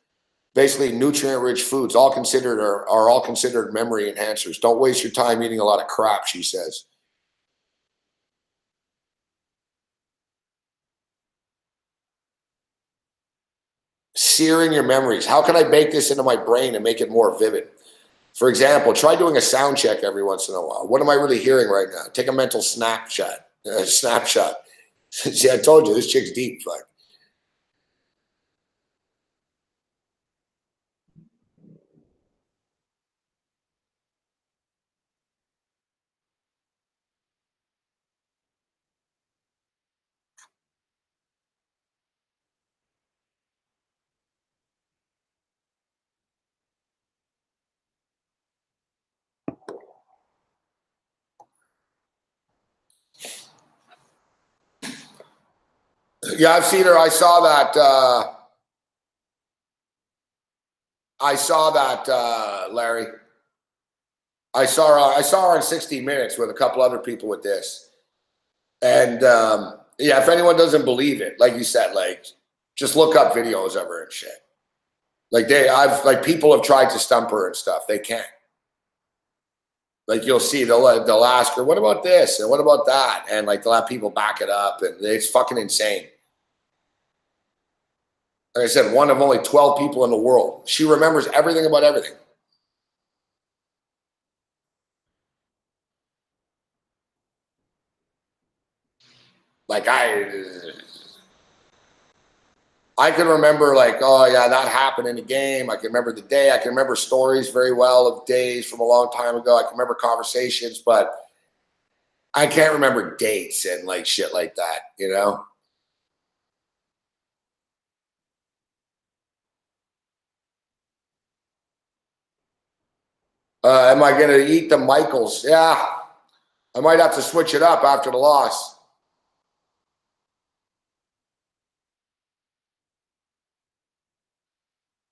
basically nutrient-rich foods, all considered are all considered memory enhancers. Don't waste your time eating a lot of crap, she says. Searing your memories. How can I bake this into my brain and make it more vivid? For example, try doing a sound check every once in a while. What am I really hearing right now? Take a mental snapshot. See, I told you, this chick's deep. Fuck. Yeah, I've seen her. I saw that. Larry. I saw her on 60 Minutes with a couple other people with this. And yeah, if anyone doesn't believe it, like you said, like just look up videos of her and shit. Like people have tried to stump her and stuff. They can't. Like you'll see, they'll ask her, "What about this?" and "What about that?" and like they'll have people back it up, and it's fucking insane. Like I said, one of only 12 people in the world. She remembers everything about everything. Like I can remember like, oh yeah, that happened in the game. I can remember the day. I can remember stories very well of days from a long time ago. I can remember conversations, but I can't remember dates and like shit like that, you know? Am I going to eat the Michaels? Yeah, I might have to switch it up after the loss.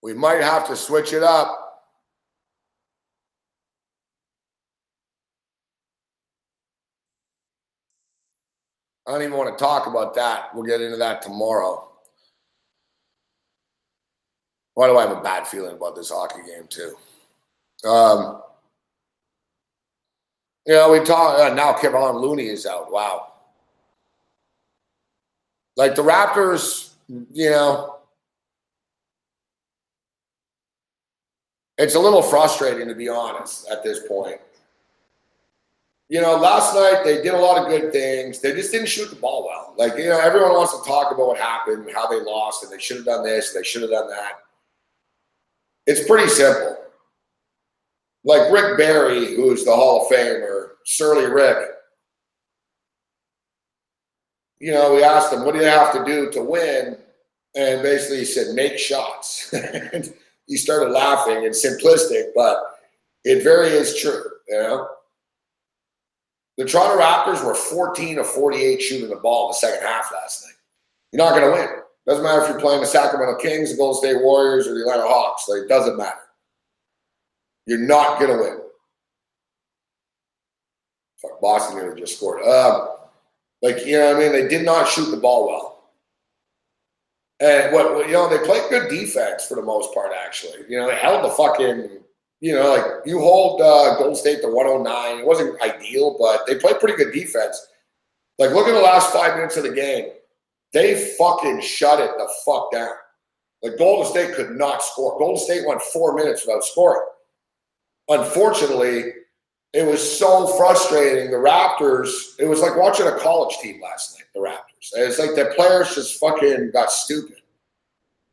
We might have to switch it up. I don't even want to talk about that. We'll get into that tomorrow. Why do I have a bad feeling about this hockey game too? Um, we talk now. Kevin Looney is out. Wow. Like the Raptors, you know, it's a little frustrating to be honest at this point. last night they did a lot of good things. They just didn't shoot the ball well. Like, everyone wants to talk about what happened, how they lost, and they should have done this, and they should have done that. It's pretty simple. Like Rick Barry, who's the Hall of Famer, Surly Rick, we asked him, what do you have to do to win? And basically he said, make shots. And he started laughing. It's simplistic, but it very is true, The Toronto Raptors were 14 of 48 shooting the ball in the second half last night. You're not going to win. Doesn't matter if you're playing the Sacramento Kings, the Golden State Warriors, or the Atlanta Hawks. Like, it doesn't matter. You're not going to win. Fuck, Boston nearly just scored. They did not shoot the ball well. And they played good defense for the most part, actually. They held the fucking, you hold Golden State to 109. It wasn't ideal, but they played pretty good defense. Like, look at the last 5 minutes of the game. They fucking shut it the fuck down. Like, Golden State could not score. Golden State went 4 minutes without scoring. Unfortunately, it was so frustrating. The Raptors, it was like watching a college team last night, the Raptors. It's like the players just fucking got stupid.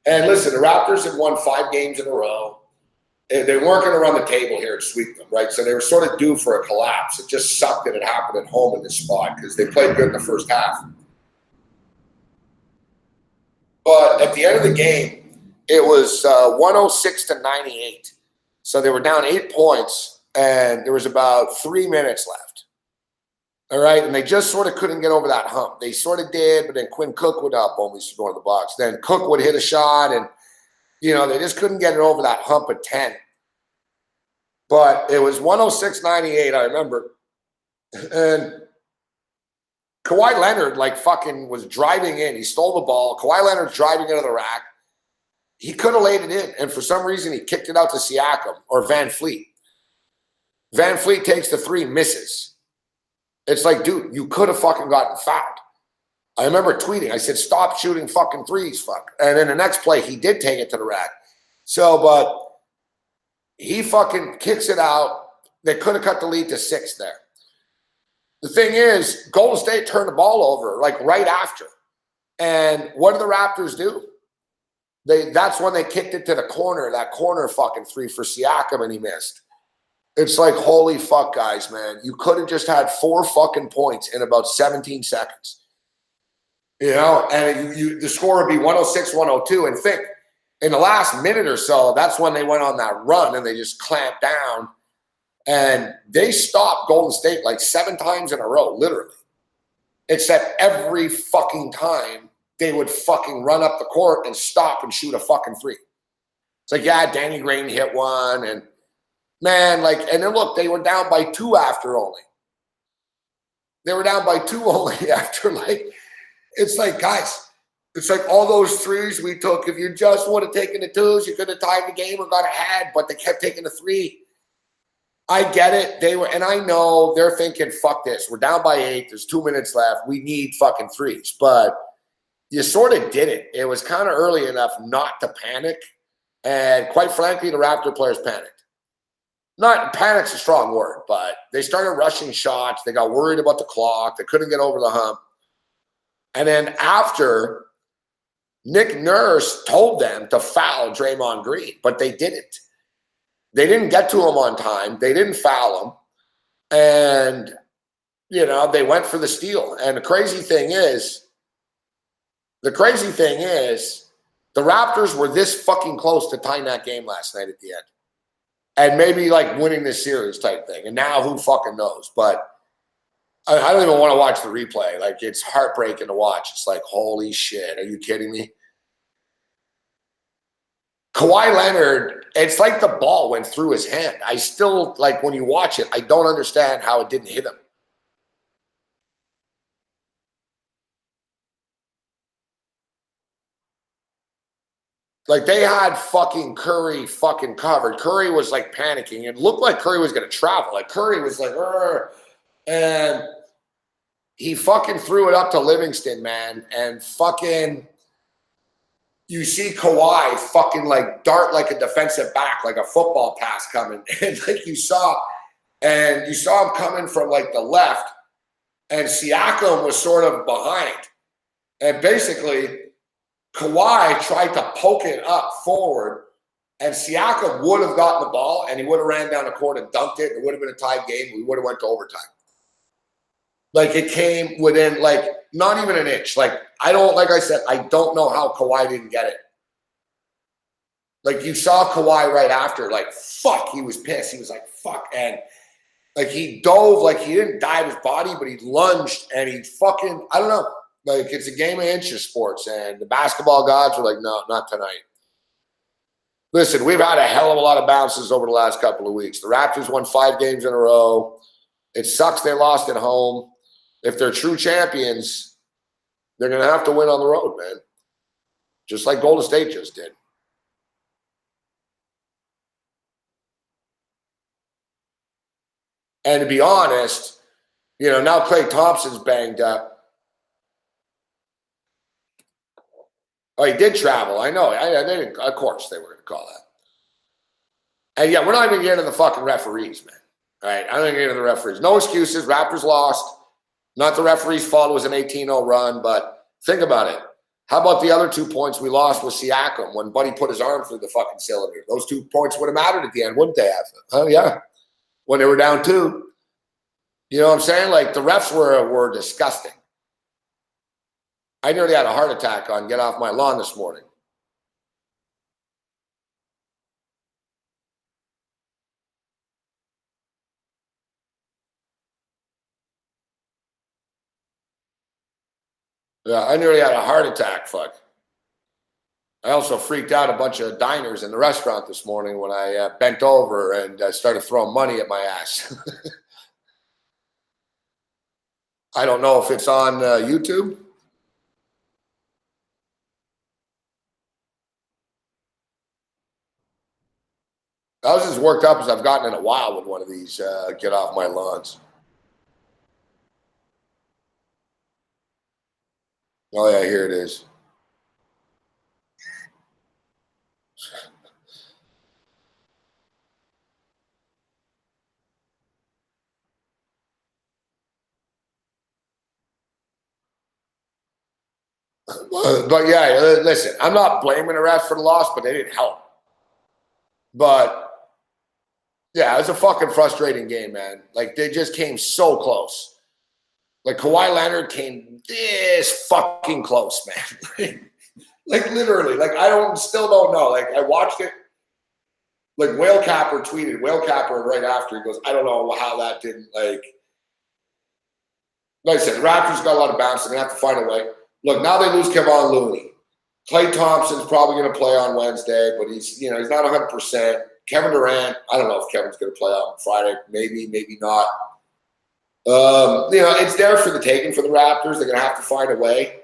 And listen, the Raptors had won 5 games in a row. They weren't going to run the table here and sweep them, right? So they were sort of due for a collapse. It just sucked that it happened at home in this spot because they played good in the first half. But at the end of the game, it was 106 to 98. So they were down 8 points, and there was about 3 minutes left. All right, and they just sort of couldn't get over that hump. They sort of did, but then Quinn Cook would only go to the box. Then Cook would hit a shot, and they just couldn't get it over that hump at 10. But it was 106-98, I remember. And Kawhi Leonard, fucking was driving in. He stole the ball. Kawhi Leonard's driving into the rack. He could have laid it in, and for some reason, he kicked it out to Siakam or Van Fleet. Van Fleet takes the 3, misses. It's like, dude, you could have fucking gotten fouled. I remember tweeting. I said, stop shooting fucking threes, fuck. And then the next play, he did take it to the rack. So, but he fucking kicks it out. They could have cut the lead to 6 there. The thing is, Golden State turned the ball over, right after. And what did the Raptors do? That's when they kicked it to the corner, that corner fucking 3 for Siakam, and he missed. It's like, holy fuck, guys, man. You could have just had 4 fucking points in about 17 seconds. And the score would be 106-102. And think, in the last minute or so, that's when they went on that run and they just clamped down. And they stopped Golden State 7 times in a row, literally. Except every fucking time they would fucking run up the court and stop and shoot a fucking 3. It's like, yeah, Danny Green hit one. And, man, and then look, they were down by 2 after only. They were down by 2 only after, it's like, guys, it's like all those 3s we took. If you just would have taken the 2s, you could have tied the game or got ahead, but they kept taking the 3. I get it. And I know they're thinking, fuck this. We're down by 8. There's 2 minutes left. We need fucking 3s. But you sort of did it. It was kind of early enough not to panic. And quite frankly, the Raptor players panicked. Not panic's a strong word, but they started rushing shots. They got worried about the clock. They couldn't get over the hump. And then after, Nick Nurse told them to foul Draymond Green, but they didn't. They didn't get to him on time. They didn't foul him. And, they went for the steal. And the crazy thing is, the Raptors were this fucking close to tying that game last night at the end. And maybe winning this series type thing. And now who fucking knows? But I don't even want to watch the replay. It's heartbreaking to watch. It's like, holy shit. Are you kidding me? Kawhi Leonard, it's like the ball went through his hand. I still, when you watch it, I don't understand how it didn't hit him. They had fucking Curry fucking covered. Curry was panicking. It looked like Curry was going to travel. Curry was and he fucking threw it up to Livingston, man. And fucking, you see Kawhi fucking dart like a defensive back, like a football pass coming. And you saw, and you saw him coming from like the left, and Siakam was sort of behind. And basically, Kawhi tried to poke it up forward, and Siakam would have gotten the ball, and he would have ran down the court and dunked it. It would have been a tied game. We would have went to overtime. Like, it came within, like, not even an inch. Like I said, I don't know how Kawhi didn't get it. Like, you saw Kawhi right after, like, fuck, he was pissed. He was like, fuck. And, like, he dove, like, he didn't dive his body, but he lunged, and he fucking, I don't know. Like, it's a game of inches sports, and the basketball gods were like, no, not tonight. Listen, we've had a hell of a lot of bounces over the last couple of weeks. The Raptors won 5 games in a row. It sucks they lost at home. If they're true champions, they're going to have to win on the road, man. Just like Golden State just did. And to be honest, you know, now Klay Thompson's banged up. Oh, he did travel. I know. They didn't, of course, they were going to call that. And yeah, we're not even getting to the fucking referees, man. All right, I'm not going to get into the referees. No excuses. Raptors lost. Not the referee's fault. It was an 18-0 run. But think about it. How about the other 2 points we lost with Siakam when Buddy put his arm through the fucking cylinder? Those 2 points would have mattered at the end, wouldn't they have? Oh, yeah. When they were down 2. You know what I'm saying? Like, the refs were disgusting. I nearly had a heart attack on Get Off My Lawn this morning. Yeah, I nearly had a heart attack, fuck. I also freaked out a bunch of diners in the restaurant this morning when I bent over and started throwing money at my ass. I don't know if it's on YouTube. I was as worked up as I've gotten in a while with one of these Get Off My Lawns. Oh, yeah, here it is. But yeah, listen, I'm not blaming the refs for the loss, but they didn't help. But yeah, it was a fucking frustrating game, man. Like, they just came so close. Like, Kawhi Leonard came this fucking close, man. Like, literally. Like, still don't know. Like, I watched it. Like, Whale Capper tweeted. Whale Capper right after, he goes, I don't know how that didn't, like I said, the Raptors got a lot of bounce. They're going to have to find a way. Look, now they lose Kevon Looney. Klay Thompson's probably going to play on Wednesday, but he's not 100%. Kevin Durant, I don't know if Kevin's going to play on Friday. Maybe, maybe not. It's there for the taking for the Raptors. They're going to have to find a way.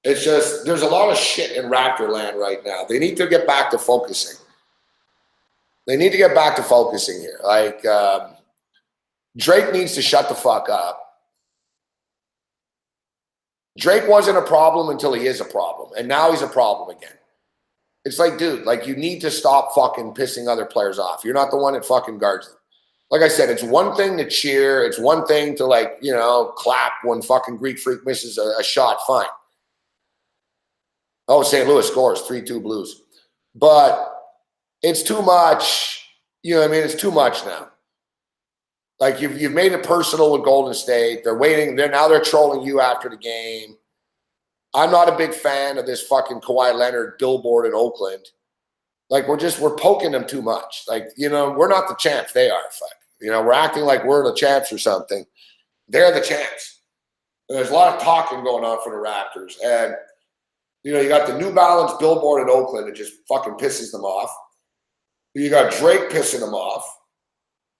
It's just, there's a lot of shit in Raptor land right now. They need to get back to focusing. They need to get back to focusing here. Like, Drake needs to shut the fuck up. Drake wasn't a problem until he is a problem, and now he's a problem again. It's like, dude, like, you need to stop fucking pissing other players off. You're not the one that fucking guards them. Like I said, it's one thing to cheer. It's one thing to, like, clap when fucking Greek Freak misses a shot. Fine. Oh, St. Louis scores 3-2 Blues. But it's too much. You know what I mean? It's too much now. Like, you've made it personal with Golden State. They're waiting. They're trolling you after the game. I'm not a big fan of this fucking Kawhi Leonard billboard in Oakland. Like, we're poking them too much. Like, we're not the champs. They are. Fuck. We're acting like we're the champs or something. They're the champs. And there's a lot of talking going on for the Raptors. And, you got the New Balance billboard in Oakland that just fucking pisses them off. You got Drake pissing them off.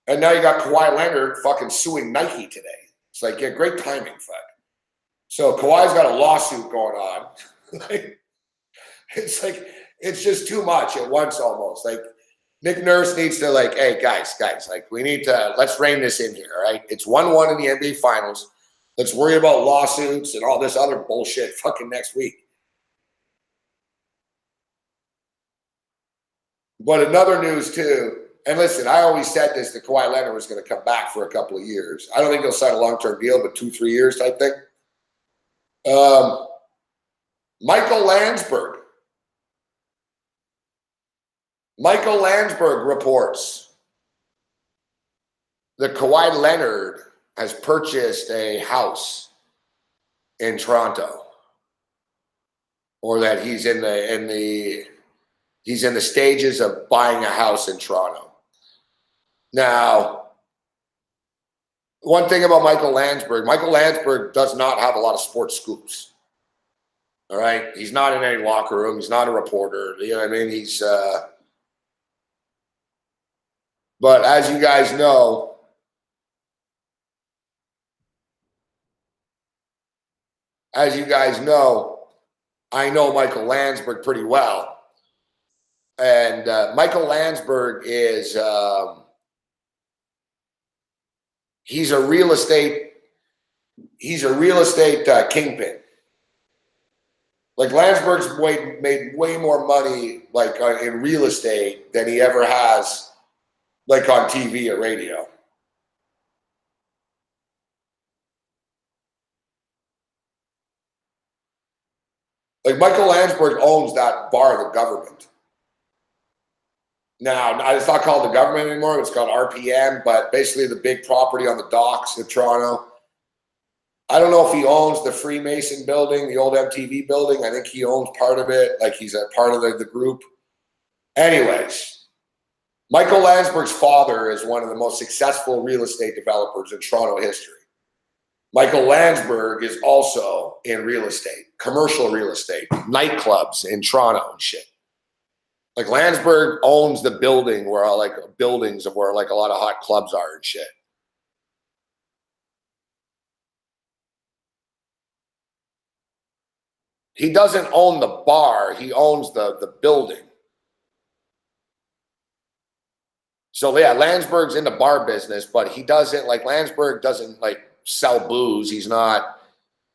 And now you got Kawhi Leonard fucking suing Nike today. It's like, yeah, great timing, fuck. So Kawhi's got a lawsuit going on. It's like, it's just too much at once almost. Like, Nick Nurse needs to, like, hey, guys, like, we need to, let's rein this in here, all right? It's 1-1 in the NBA Finals. Let's worry about lawsuits and all this other bullshit fucking next week. But another news, too, And listen, I always said this, that Kawhi Leonard was going to come back for a couple of years. I don't think he'll sign a long-term deal, but 2-3 years type thing. Michael Landsberg. Michael Landsberg reports that Kawhi Leonard has purchased a house in Toronto, or that he's in the stages of buying a house in Toronto. Now, one thing about Michael Landsberg does not have a lot of sports scoops. All right, he's not in any locker room. He's not a reporter. You know what I mean? But as you guys know, I know Michael Landsberg pretty well. And Michael Landsberg is, he's a real estate kingpin. Like Landsberg's made way more money like in real estate than he ever has like on TV or radio. Like Michael Landsberg owns that bar, the Government. Now, it's not called the Government anymore. It's called RPM, but basically the big property on the docks in Toronto. I don't know if he owns the Freemason building, the old MTV building. I think he owns part of it. Like he's a part of the group. Anyways, Michael Landsberg's father is one of the most successful real estate developers in Toronto history. Michael Landsberg is also in real estate, commercial real estate, nightclubs in Toronto and shit. Like Landsberg owns the building where buildings of where like a lot of hot clubs are and shit. He doesn't own the bar, he owns the building. So yeah, Landsberg's in the bar business, but he doesn't like Landsberg doesn't like sell booze. He's not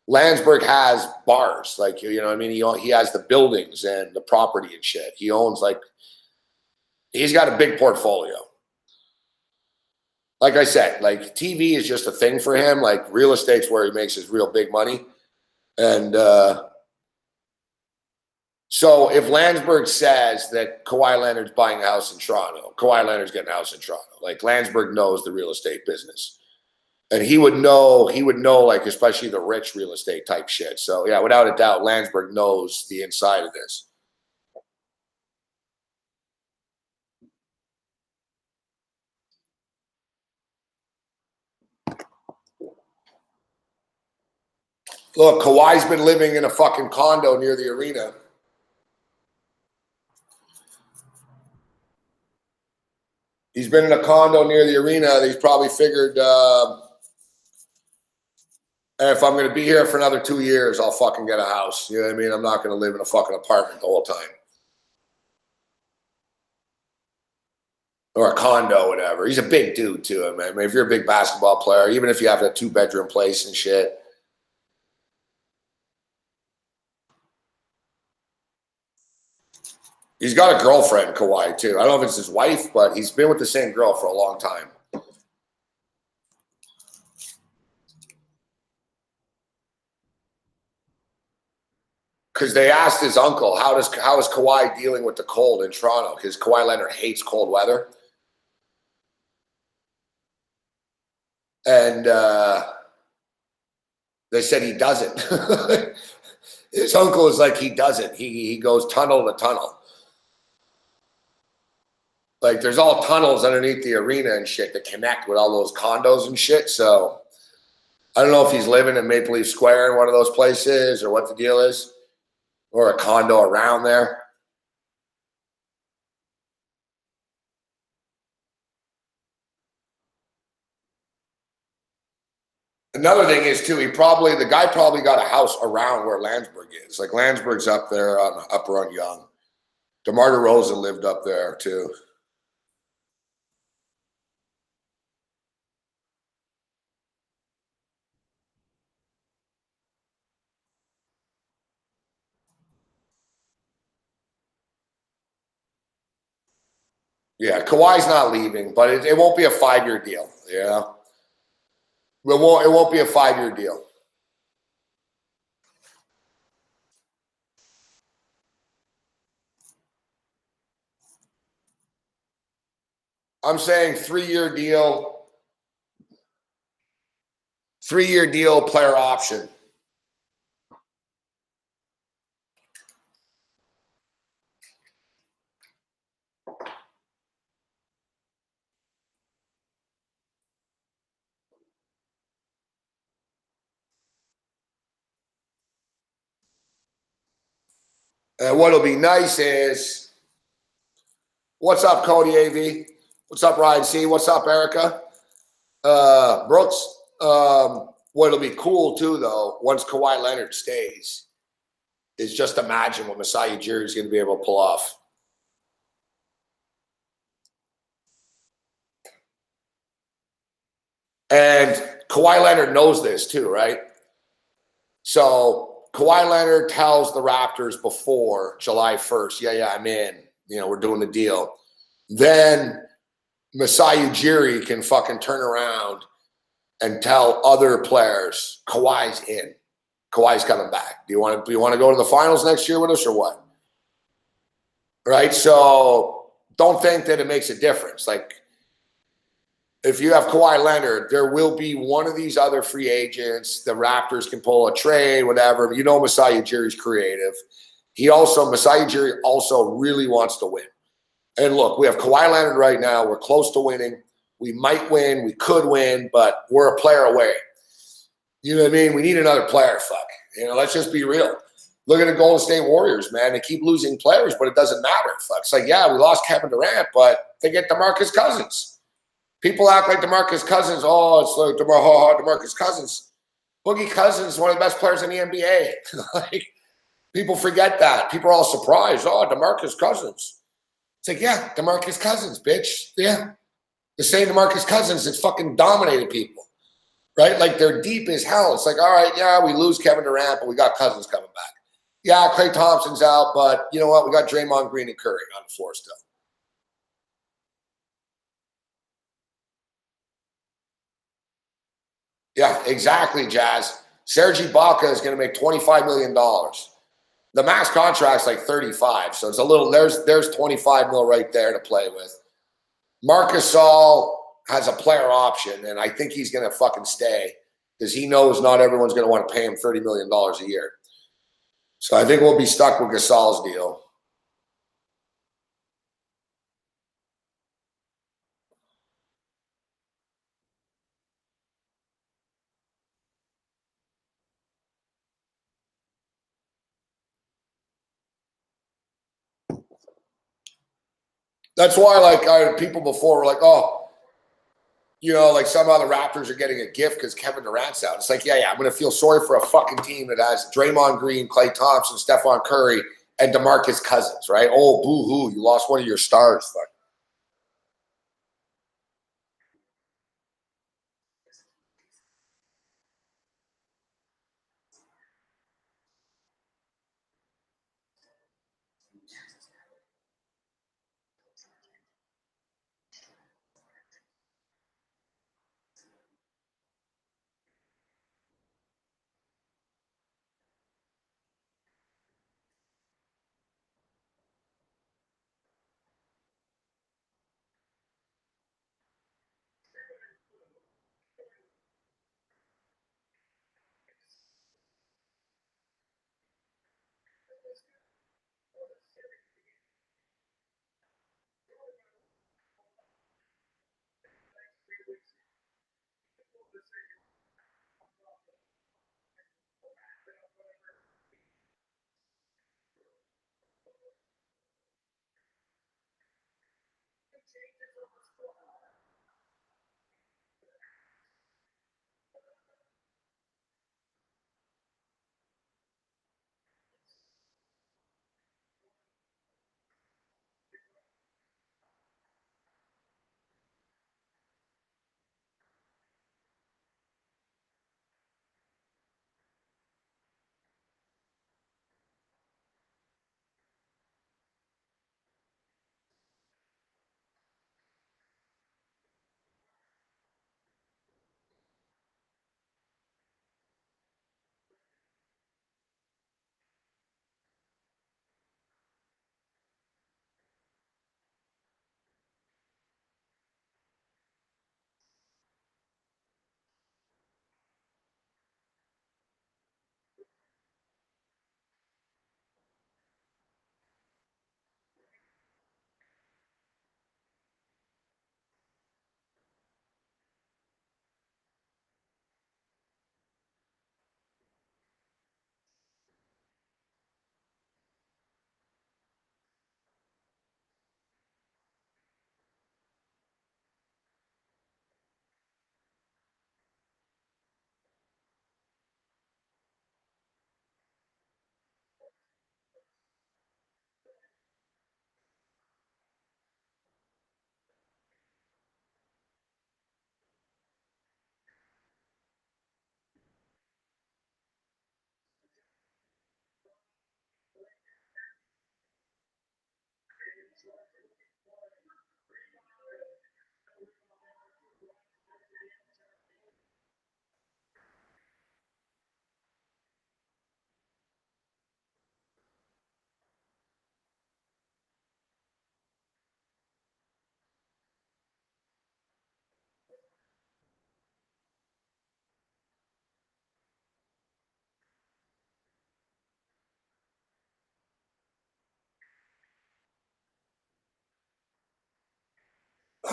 Landsberg has bars, like you know what I mean? He has the buildings and the property and shit. He owns like he's got a big portfolio. Like I said, like TV is just a thing for him. Like real estate's where he makes his real big money. And so if Landsberg says that Kawhi Leonard's buying a house in Toronto, Kawhi Leonard's getting a house in Toronto. Like Landsberg knows the real estate business. And he would know like especially the rich real estate type shit. So yeah, without a doubt, Landsberg knows the inside of this. Look, Kawhi's been living in a fucking condo near the arena. He's been in a condo near the arena. He's probably figured, if I'm going to be here for another 2 years, I'll fucking get a house. You know what I mean? I'm not going to live in a fucking apartment the whole time. Or a condo, whatever. He's a big dude too, man. I mean, if you're a big basketball player, even if you have a 2-bedroom place and shit. He's got a girlfriend, Kawhi, too. I don't know if it's his wife, but he's been with the same girl for a long time. Because they asked his uncle, how is Kawhi dealing with the cold in Toronto? Because Kawhi Leonard hates cold weather. And they said he doesn't. His uncle is like, he doesn't. He goes tunnel to tunnel. Like there's all tunnels underneath the arena and shit that connect with all those condos and shit. So I don't know if he's living in Maple Leaf Square in one of those places or what the deal is, or a condo around there. Another thing is too, the guy probably got a house around where Landsberg is. Like Landsberg's up there up around Yonge. DeMar DeRozan lived up there too. Yeah, Kawhi's not leaving, but it won't be a 5-year deal. Yeah, it won't be a 5-year deal. I'm saying 3-year deal, 3-year deal, player option. And what'll be nice is, what's up, Cody AV? What's up, Ryan C? What's up, Erica? Brooks. What'll be cool too, though, once Kawhi Leonard stays, is just imagine what Masai Ujiri is going to be able to pull off. And Kawhi Leonard knows this too, right? So Kawhi Leonard tells the Raptors before July 1st, yeah, I'm in. We're doing the deal. Then Masai Ujiri can fucking turn around and tell other players, Kawhi's in. Kawhi's coming back. Do you want to go to the finals next year with us or what? Right? So don't think that it makes a difference. Like, if you have Kawhi Leonard, there will be one of these other free agents. The Raptors can pull a trade, whatever. Masai Ujiri's creative. Masai Ujiri also really wants to win. And look, we have Kawhi Leonard right now. We're close to winning. We might win. We could win, but we're a player away. You know what I mean? We need another player. Fuck. Let's just be real. Look at the Golden State Warriors, man. They keep losing players, but it doesn't matter. Fuck. It's like, yeah, we lost Kevin Durant, but they get DeMarcus Cousins. People act like DeMarcus Cousins. Oh, it's like DeMarcus Cousins. Boogie Cousins is one of the best players in the NBA. Like, people forget that. People are all surprised. Oh, DeMarcus Cousins. It's like, yeah, DeMarcus Cousins, bitch. Yeah. The same DeMarcus Cousins that's fucking dominated people, right? Like, they're deep as hell. It's like, all right, yeah, we lose Kevin Durant, but we got Cousins coming back. Yeah, Klay Thompson's out, but you know what? We got Draymond Green and Curry on the floor still. Yeah, exactly, Jazz. Serge Ibaka is going to make $25 million. The max contract's like 35, so it's a little. There's 25 mil right there to play with. Marc Gasol has a player option, and I think he's going to fucking stay because he knows not everyone's going to want to pay him $30 million a year. So I think we'll be stuck with Gasol's deal. That's why, like, people before were like, oh, like somehow the Raptors are getting a gift because Kevin Durant's out. It's like, yeah, I'm going to feel sorry for a fucking team that has Draymond Green, Klay Thompson, Stephon Curry, and DeMarcus Cousins, right? Oh, boo-hoo, you lost one of your stars. Fuck.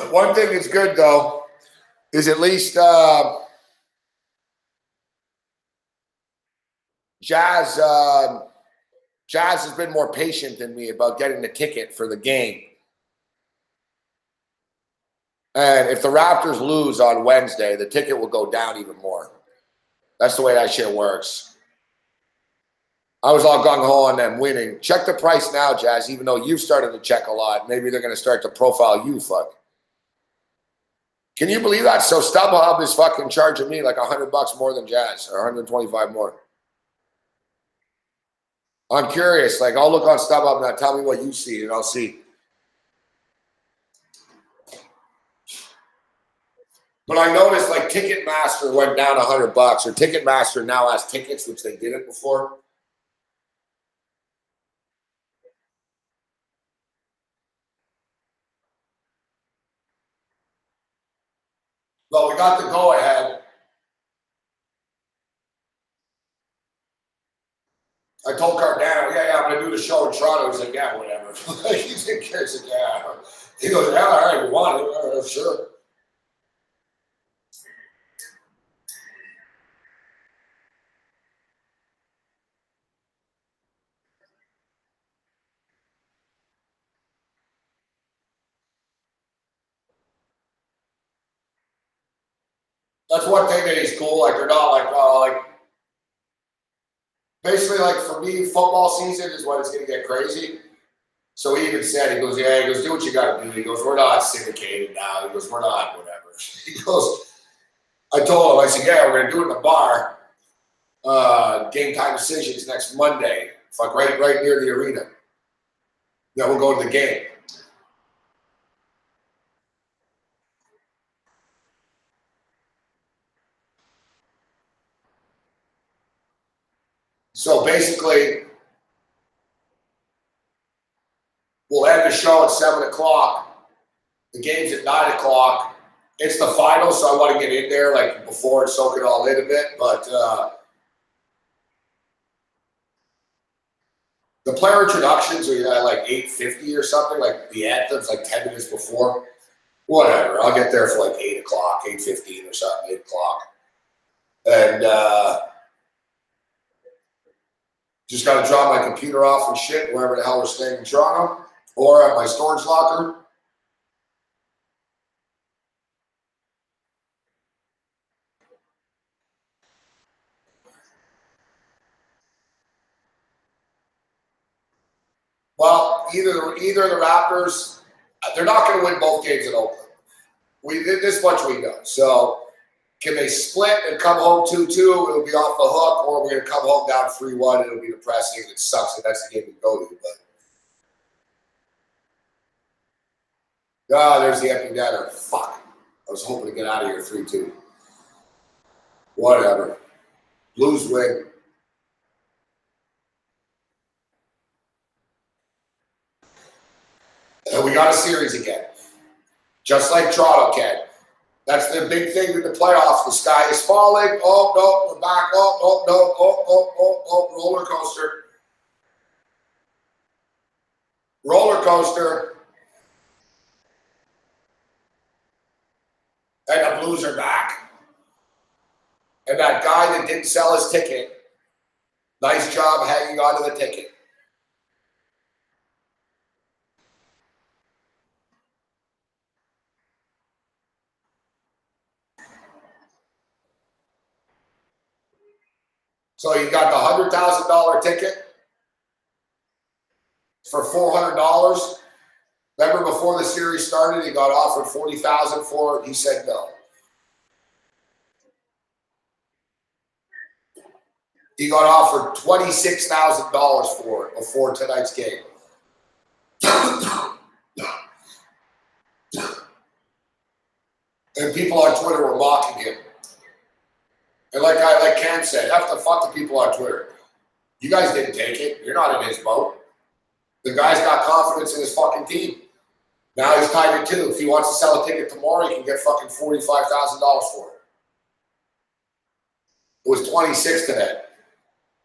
One thing that's good though is at least Jazz has been more patient than me about getting the ticket for the game. And if the Raptors lose on Wednesday, the ticket will go down even more. That's the way that shit works. I was all gung-ho on them winning. Check the price now, Jazz, even though you've started to check a lot. Maybe they're going to start to profile you, fuck. Can you believe that? So StubHub is fucking charging me like $100 more than Jazz, or 125 more. I'm curious. Like, I'll look on StubHub now. Tell me what you see, and I'll see. But I noticed like Ticketmaster went down $100, or Ticketmaster now has tickets, which they didn't before. Well, we got the go-ahead. I told Cardano, yeah, I'm going to do the show in Toronto. He's like, yeah, whatever. He didn't care. He's like, yeah. He goes, yeah, all right, you want it? All right, sure. That's one thing that is cool. Like, they're not like basically, like, for me, football season is when it's going to get crazy. So he even said, he goes, yeah, he goes, do what you got to do. He goes, we're not syndicated now. He goes, we're not whatever. He goes, I told him, I said, yeah, we're going to do it in the bar. Game time decisions next Monday. Fuck, right near the arena. Yeah, we'll go to the game. So basically, we'll end the show at 7 o'clock. The game's at 9 o'clock. It's the final, so I want to get in there like before and soak it all in a bit. But the player introductions are at like 8:50 or something. Like the anthem's like 10 minutes before. Whatever. I'll get there for like 8 o'clock, 8:15 or something, 8 o'clock. And just got to drop my computer off and shit wherever the hell we're staying in Toronto or at my storage locker. Well, either the Raptors, they're not going to win both games in Oakland. We did this much we know. So can they split and come home 2-2? It'll be off the hook, or we're going to come home down 3-1. It'll be depressing. It sucks that that's the game we go to. But there's the empty netter. Fuck. I was hoping to get out of here 3-2. Whatever. Blues win. And we got a series again. Just like Toronto can. That's the big thing in the playoffs. The sky is falling. Oh, no, we're back. Oh, no. Oh, roller coaster. Roller coaster. And the Blues are back. And that guy that didn't sell his ticket, nice job hanging on to the ticket. So you got the $100,000 ticket for $400. Remember before the series started, he got offered $40,000 for it. He said no. He got offered $26,000 for it before tonight's game. And people on Twitter were mocking him. And like Cam said, have to fuck the people on Twitter. You guys didn't take it. You're not in his boat. The guy's got confidence in his fucking team. Now he's tied at 2. If he wants to sell a ticket tomorrow, he can get fucking $45,000 for it. It was 26 today.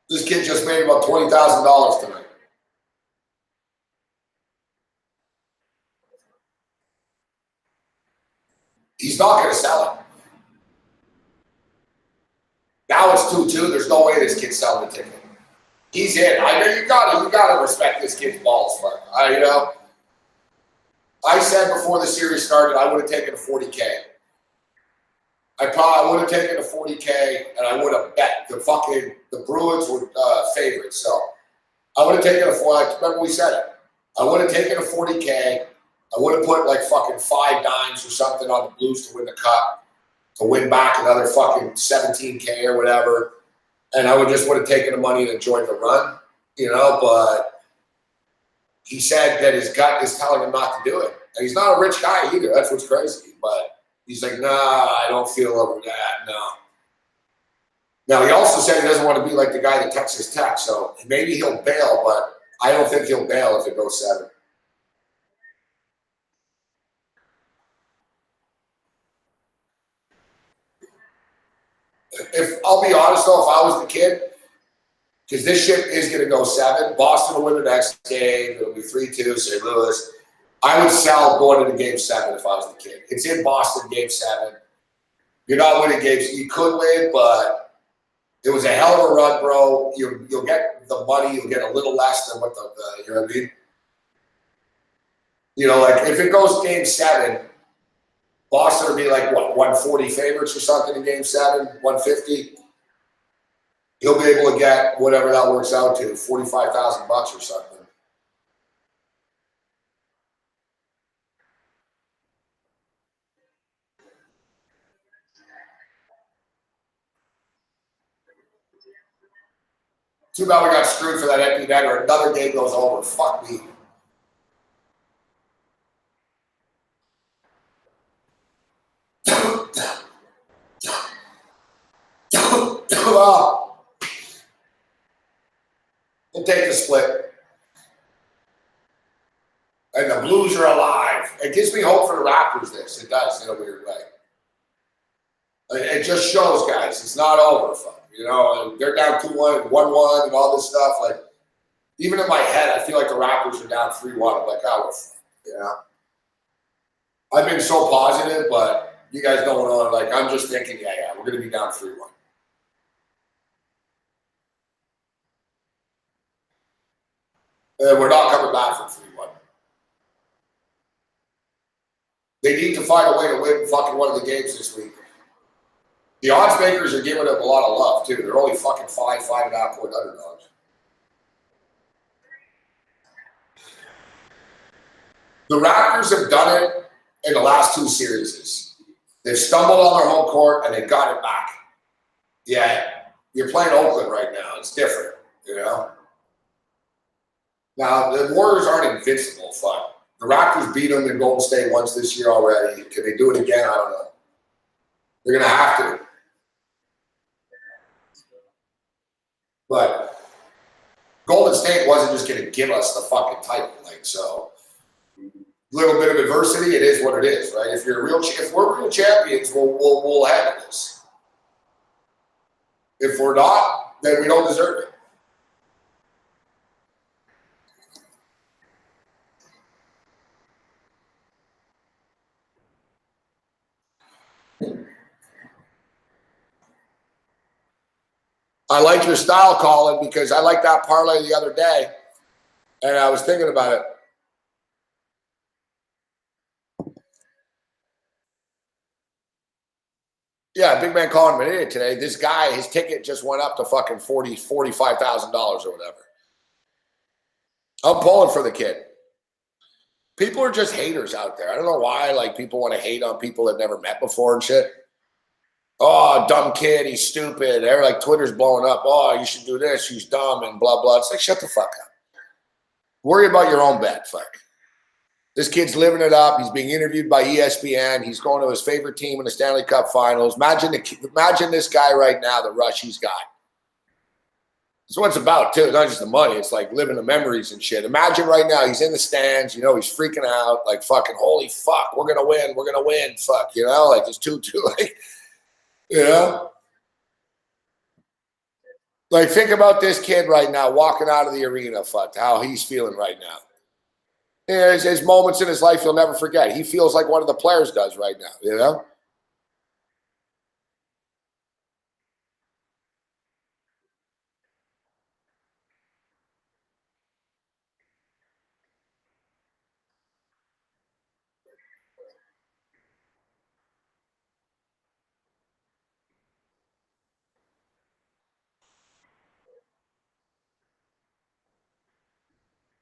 This kid just made about $20,000 tonight. He's not going to sell it. Now it's 2-2. There's no way this kid's selling the ticket. He's in. I know you gotta respect this kid's balls, fuck. I said before the series started, I would have taken a 40K. I would have taken a 40K, and I would have bet the Bruins were favorites. So I would have taken a 40. Remember we said it. I would have taken a 40K. I would have put like fucking 5 dimes or something on the Blues to win the cup, to win back another fucking 17K or whatever. And I would have taken the money and enjoyed the run, but he said that his gut is telling him not to do it. And he's not a rich guy either. That's what's crazy. But he's like, nah, I don't feel over that. No. Now, he also said he doesn't want to be like the guy that Texas Tech. So maybe he'll bail, but I don't think he'll bail if it goes 7. If I'll be honest though, if I was the kid, because this shit is going to go 7, Boston will win the next game. It'll be 3-2, St. Louis. I would sell going into game 7 if I was the kid. It's in Boston, game 7. You're not winning games. You could win, but it was a hell of a run, bro. You'll get the money. You'll get a little less than what you know what I mean? Like if it goes game 7, Boston will be like, what, 140 favorites or something in game 7, 150? He'll be able to get whatever that works out to, $45,000 or something. Too bad we got screwed for that empty net or another game goes over. Fuck me. Well, we'll take the split. And the Blues are alive. It gives me hope for the Raptors, this. It does, in a weird way. It just shows, guys, it's not over. They're down 2-1, 1-1, and all this stuff. Like, even in my head, I feel like the Raptors are down 3-1. I'm like, I've been so positive, but you guys don't know. Like, I'm just thinking, we're going to be down 3-1. And we're not coming back from 3-1. They need to find a way to win fucking one of the games this week. The odds makers are giving them a lot of love, too. They're only fucking 5.5 point underdogs. The Raptors have done it in the last 2 series. They've stumbled on their home court, and they got it back. Yeah, you're playing Oakland right now. It's different, Now, the Warriors aren't invincible, fuck. The Raptors beat them in Golden State once this year already. Can they do it again? I don't know. They're going to have to. But Golden State wasn't just going to give us the fucking title. So little bit of adversity, it is what it is, right? If we're real champions, we'll handle this. If we're not, then we don't deserve it. I like your style, Colin, because I like that parlay the other day, and I was thinking about it. Yeah, big man calling him an idiot today. This guy, his ticket just went up to fucking $45,000 or whatever. I'm pulling for the kid. People are just haters out there. I don't know why, people want to hate on people they've never met before and shit. Oh, dumb kid, he's stupid. They're Twitter's blowing up. Oh, you should do this. He's dumb and blah, blah. It's like, shut the fuck up. Worry about your own bet, fuck. This kid's living it up. He's being interviewed by ESPN. He's going to his favorite team in the Stanley Cup Finals. Imagine this guy right now, the rush he's got. That's what it's about, too. It's not just the money. It's like living the memories and shit. Imagine right now he's in the stands. He's freaking out. Fucking, holy fuck, we're going to win. We're going to win. Fuck, it's 2-2. Think about this kid right now walking out of the arena, fuck, how he's feeling right now. There's moments in his life he'll never forget. He feels like one of the players does right now,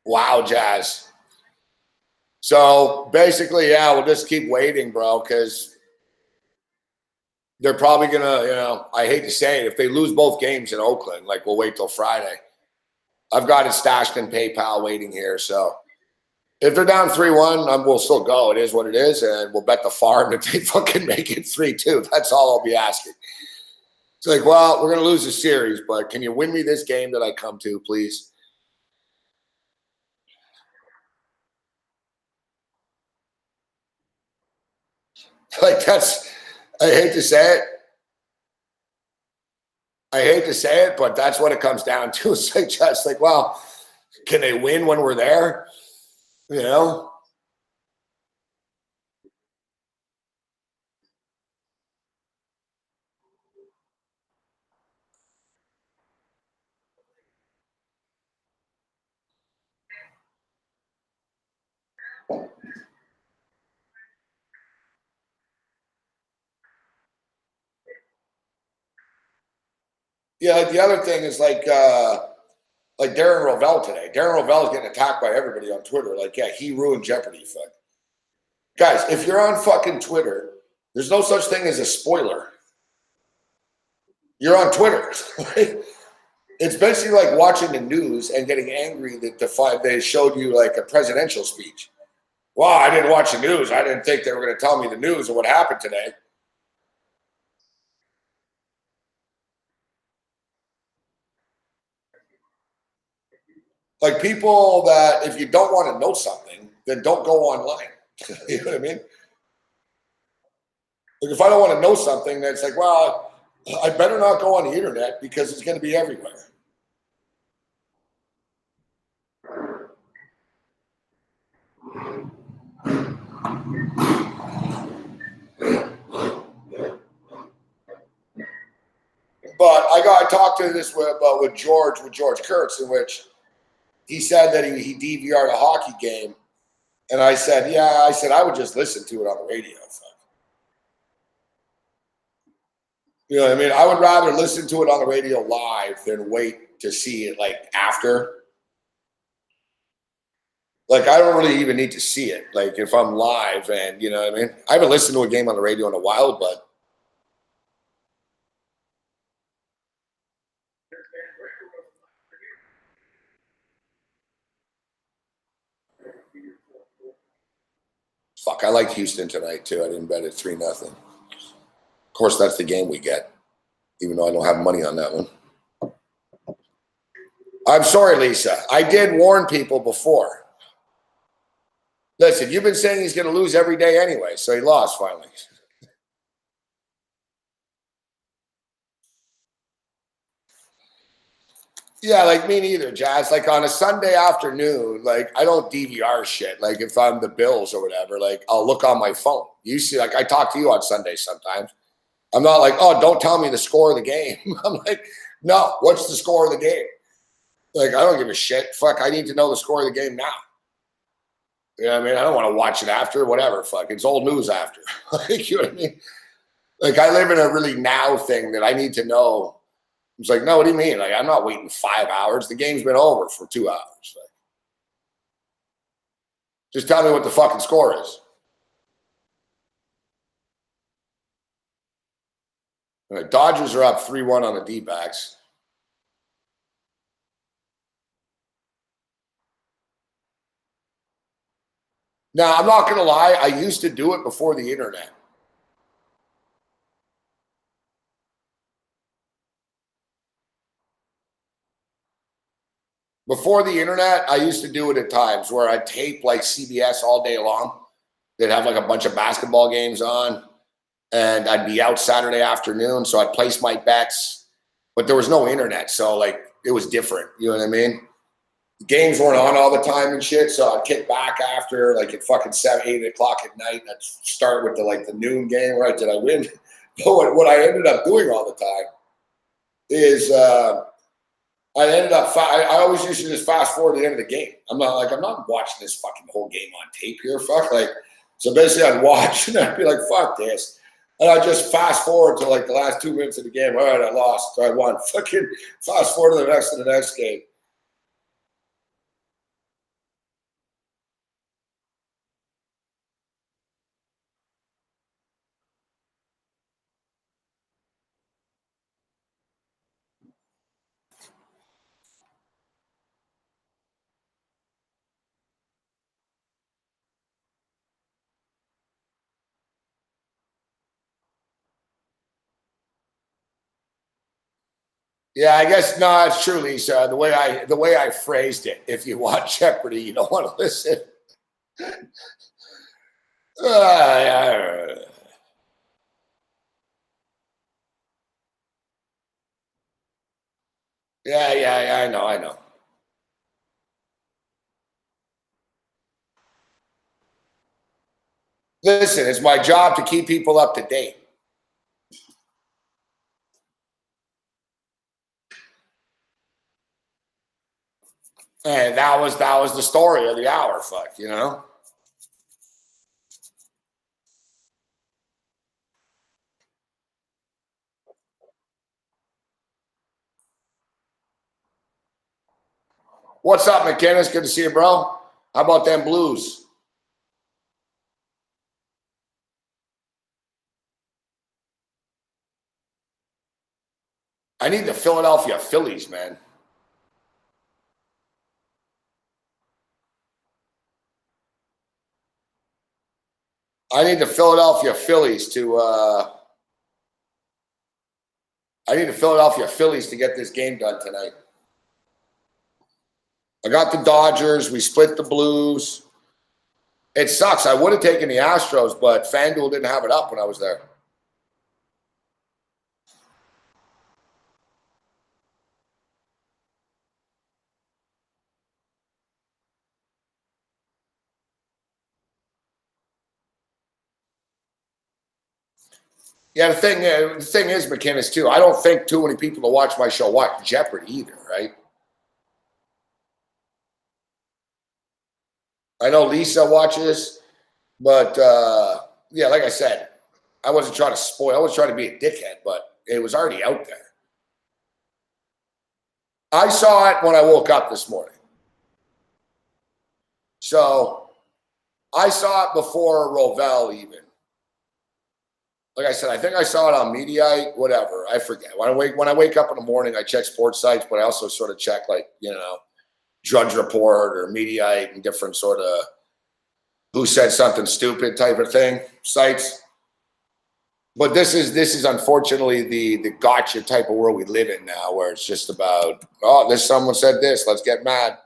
Wow, Jazz. So basically, yeah, we'll just keep waiting, bro, because they're probably gonna, I hate to say it, if they lose both games in Oakland, like we'll wait till Friday. I've got it stashed in PayPal waiting here. So if they're down 3-1, we'll still go. It is what it is, and we'll bet the farm that they fucking make it 3-2. That's all I'll be asking. It's like, well, we're gonna lose the series, but can you win me this game that I come to, please? Like that's, I hate to say it. I hate to say it, but that's what it comes down to. It's like just like, well, can they win when we're there? You know? Yeah, like the other thing is like Darren Rovell today. Darren Rovell is getting attacked by everybody on Twitter. Like, yeah, he ruined Jeopardy. Fuck. Guys, if you're on fucking Twitter, there's no such thing as a spoiler. You're on Twitter. It's basically like watching the news and getting angry that they showed you like a presidential speech. Well, I didn't watch the news. I didn't think they were going to tell me the news of what happened today. Like people that if you don't want to know something, then don't go online. You know what I mean? Like if I don't want to know something, then it's like, well, I better not go on the internet because it's going to be everywhere. But I talked to this with George Kurtz, in which he said that he DVR'd a hockey game, and I said, yeah, I would just listen to it on the radio. You know what I mean? I would rather listen to it on the radio live than wait to see it like after. Like I don't really even need to see it. Like if I'm live and you know what I mean? I haven't listened to a game on the radio in a while, but fuck, I liked Houston tonight too. I didn't bet it 3-0. Of course, that's the game we get, even though I don't have money on that one. I'm sorry, Lisa. I did warn people before. Listen, you've been saying he's going to lose every day anyway, so he lost finally. Yeah, like me neither, Jazz. Like on a Sunday afternoon, like I don't DVR shit. Like if I'm the Bills or whatever, like I'll look on my phone. You see, like I talk to you on Sunday sometimes. I'm not like, oh, don't tell me the score of the game. I'm like, no, what's the score of the game? Like I don't give a shit. Fuck, I need to know the score of the game now. You know what I mean? I don't want to watch it after, whatever. Fuck, it's old news after. Like, you know what I mean? Like I live in a really now thing that I need to know. It's like, no, what do you mean? Like, I'm not waiting 5 hours. The game's been over for 2 hours. Like, just tell me what the fucking score is. All right, Dodgers are up 3-1 on the D-backs. Now, I'm not going to lie. I used to do it before the internet. Before the internet, I used to do it at times where I'd tape like CBS all day long. They'd have like a bunch of basketball games on, and I'd be out Saturday afternoon. So I'd place my bets, but there was no internet. So like it was different. You know what I mean? The games weren't on all the time and shit. So I'd kick back after like at fucking 7, 8 o'clock at night. I'd start with the noon game. Right? Did I win? But what I ended up doing all the time is I ended up. I always used to just fast forward to the end of the game. I'm not watching this fucking whole game on tape here. Fuck, like, so basically I'd watch and I'd be like, fuck this. And I just fast forward to like the last 2 minutes of the game. All right, I lost. So I won. Fucking fast forward to the next game. Yeah, I guess no, it's true, Lisa. The way I phrased it. If you watch Jeopardy, you don't want to listen. Yeah, yeah. I know. Listen, it's my job to keep people up to date. And that was the story of the hour. Fuck, you know. What's up, McKinnis? Good to see you, bro. How about them Blues? I need the Philadelphia Phillies, man. I need the Philadelphia Phillies to. I need the Philadelphia Phillies to get this game done tonight. I got the Dodgers. We split the Blues. It sucks. I would have taken the Astros, but FanDuel didn't have it up when I was there. Yeah, the thing is, McKinnis, too. I don't think too many people that watch my show watch Jeopardy either, right? I know Lisa watches, but yeah, like I said, I wasn't trying to spoil. I was trying to be a dickhead, but it was already out there. I saw it when I woke up this morning. So I saw it before Rovell even. Like I said, I think I saw it on Mediaite, whatever. I forget. When I wake up in the morning, I check sports sites, but I also sort of check like, you know, Drudge Report or Mediaite and different sort of who said something stupid type of thing sites. But this is unfortunately the gotcha type of world we live in now, where it's just about, oh, this someone said this, let's get mad.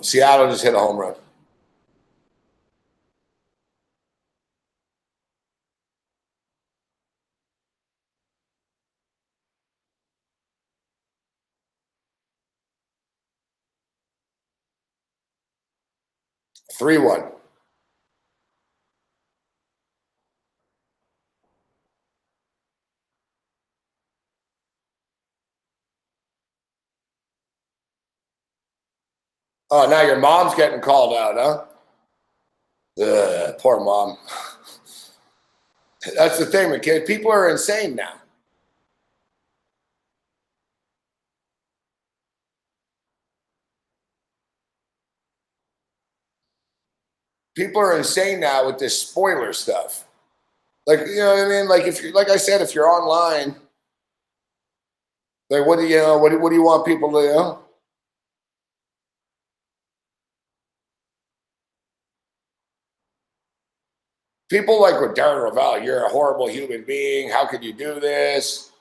Seattle just hit a home run. 3-1. Oh, now your mom's getting called out, huh? Ugh, poor mom. That's the thing, McKay. People are insane now. People are insane now with this spoiler stuff. Like, you know what I mean? Like if you like I said, if you're online, like what do you know, what do you want people to know? People like with Darren Rovell, you're a horrible human being. How could you do this?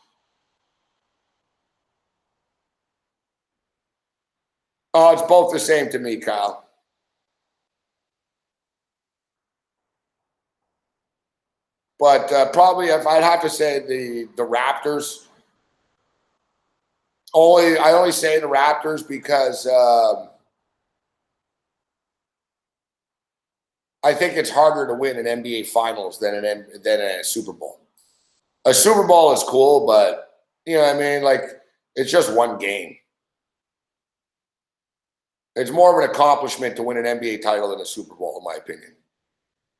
Oh, it's both the same to me, Kyle. But probably if I'd have to say the Raptors. I only say the Raptors because I think it's harder to win an NBA Finals than a Super Bowl. A Super Bowl is cool, but you know what I mean. Like it's just one game. It's more of an accomplishment to win an NBA title than a Super Bowl, in my opinion.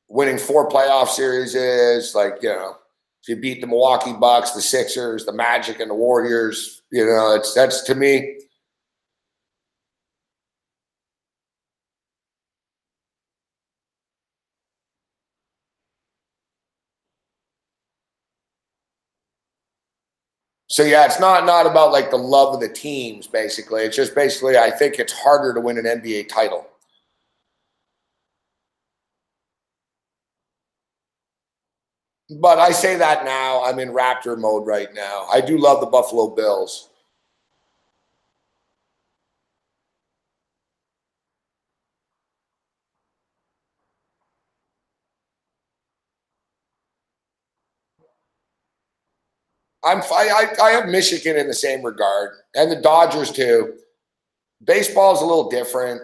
Winning 4 playoff series is like, you know, if you beat the Milwaukee Bucks, the Sixers, the Magic, and the Warriors, you know, that's to me. So yeah, it's not about like the love of the teams. Basically, it's just basically I think it's harder to win an NBA title. But I say that now. I'm in Raptor mode right now. I do love the Buffalo Bills. I have Michigan in the same regard, and the Dodgers too. Baseball is a little different.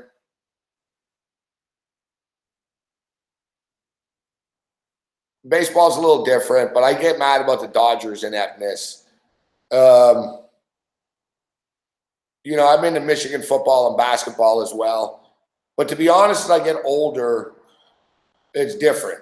Baseball's a little different, but I get mad about the Dodgers ineptness. Um, I'm into Michigan football and basketball as well. But to be honest, as I get older, it's different.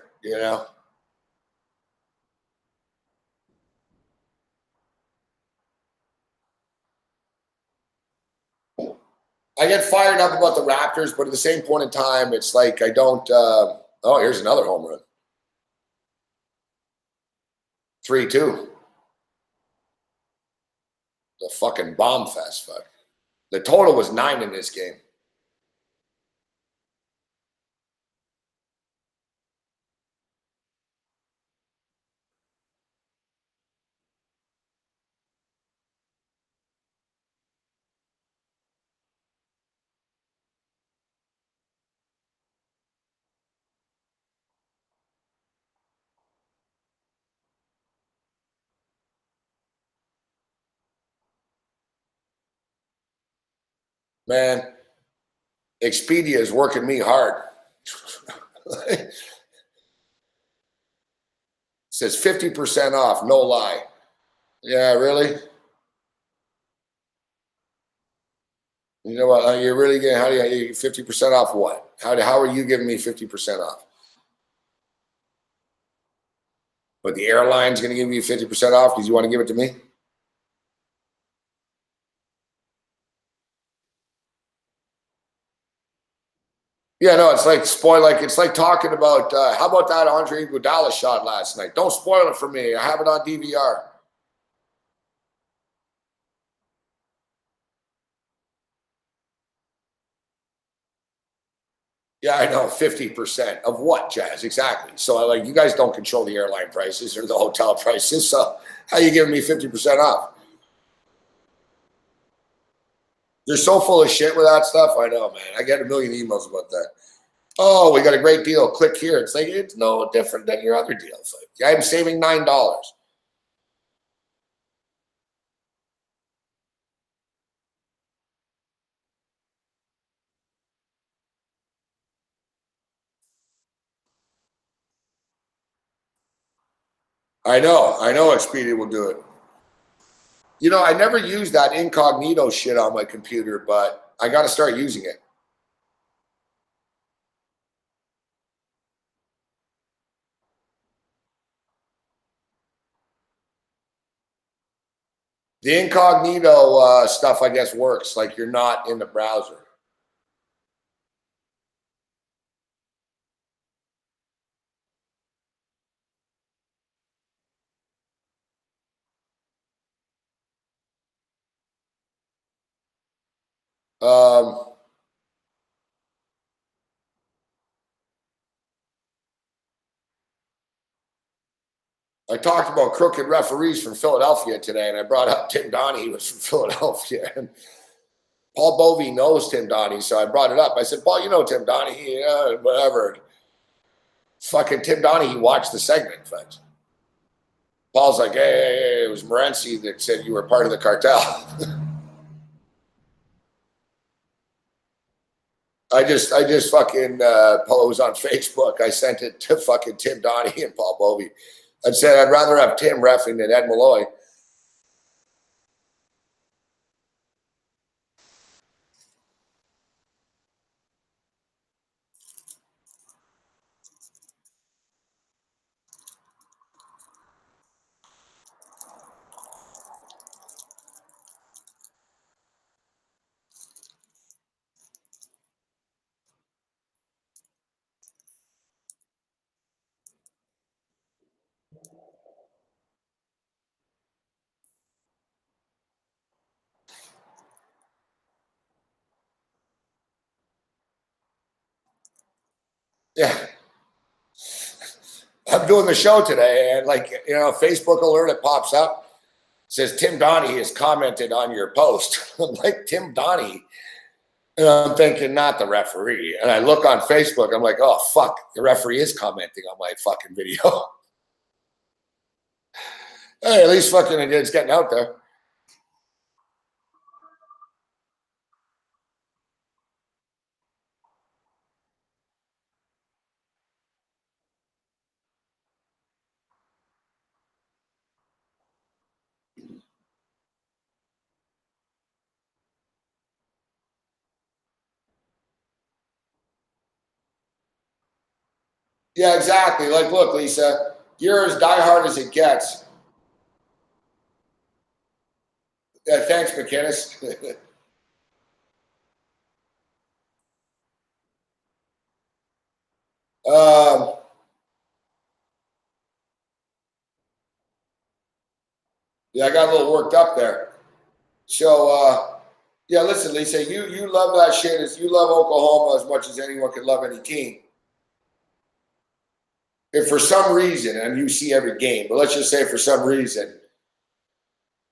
I get fired up about the Raptors, but at the same point in time, it's like I don't. Oh, here's another home run. 3-2. The fucking bomb fest. Fuck. The total was 9 in this game. Man, Expedia is working me hard. It says 50% off, no lie. Yeah, really? You know what? You're really getting, how do you 50% off what? How are you giving me 50% off? But the airline's going to give you 50% off because you want to give it to me? Yeah, no, it's like it's like talking about how about that Andre Iguodala shot last night? Don't spoil it for me. I have it on DVR. Yeah, I know, 50% of what, Jazz? Exactly. So like you guys don't control the airline prices or the hotel prices. So how you giving me 50% off? You're so full of shit with that stuff. I know, man. I get a million emails about that. Oh, we got a great deal. Click here. It's like it's no different than your other deals. Like, I'm saving $9. I know Expedia will do it. I never use that incognito shit on my computer, but I got to start using it. The incognito stuff, I guess, works. Like you're not in the browser. Um, I talked about crooked referees from Philadelphia today, and I brought up Tim Donnie. He was from Philadelphia, and Paul Bovey knows Tim Donnie, so I brought it up. I said, Paul, you know Tim Donnie, yeah, whatever. Fucking Tim Donnie, he watched the segment. Folks. Paul's like, hey, it was Morency that said you were part of the cartel. I just fucking Paul was on Facebook. I sent it to fucking Tim Donnie and Paul Bovey. I said I'd rather have Tim reffing than Ed Malloy. Yeah. I'm doing the show today, and like, you know, Facebook alert, it pops up, says Tim Donaghy has commented on your post. I'm like, Tim Donaghy. And I'm thinking, not the referee. And I look on Facebook, I'm like, oh fuck, the referee is commenting on my fucking video. Hey, at least fucking it's getting out there. Yeah, exactly. Like, look, Lisa, you're as diehard as it gets. Yeah, thanks, McInnes. um, yeah, I got a little worked up there. So, yeah, listen, Lisa, you love that shit as you love Oklahoma as much as anyone could love any team. If for some reason, and you see every game, but let's just say for some reason,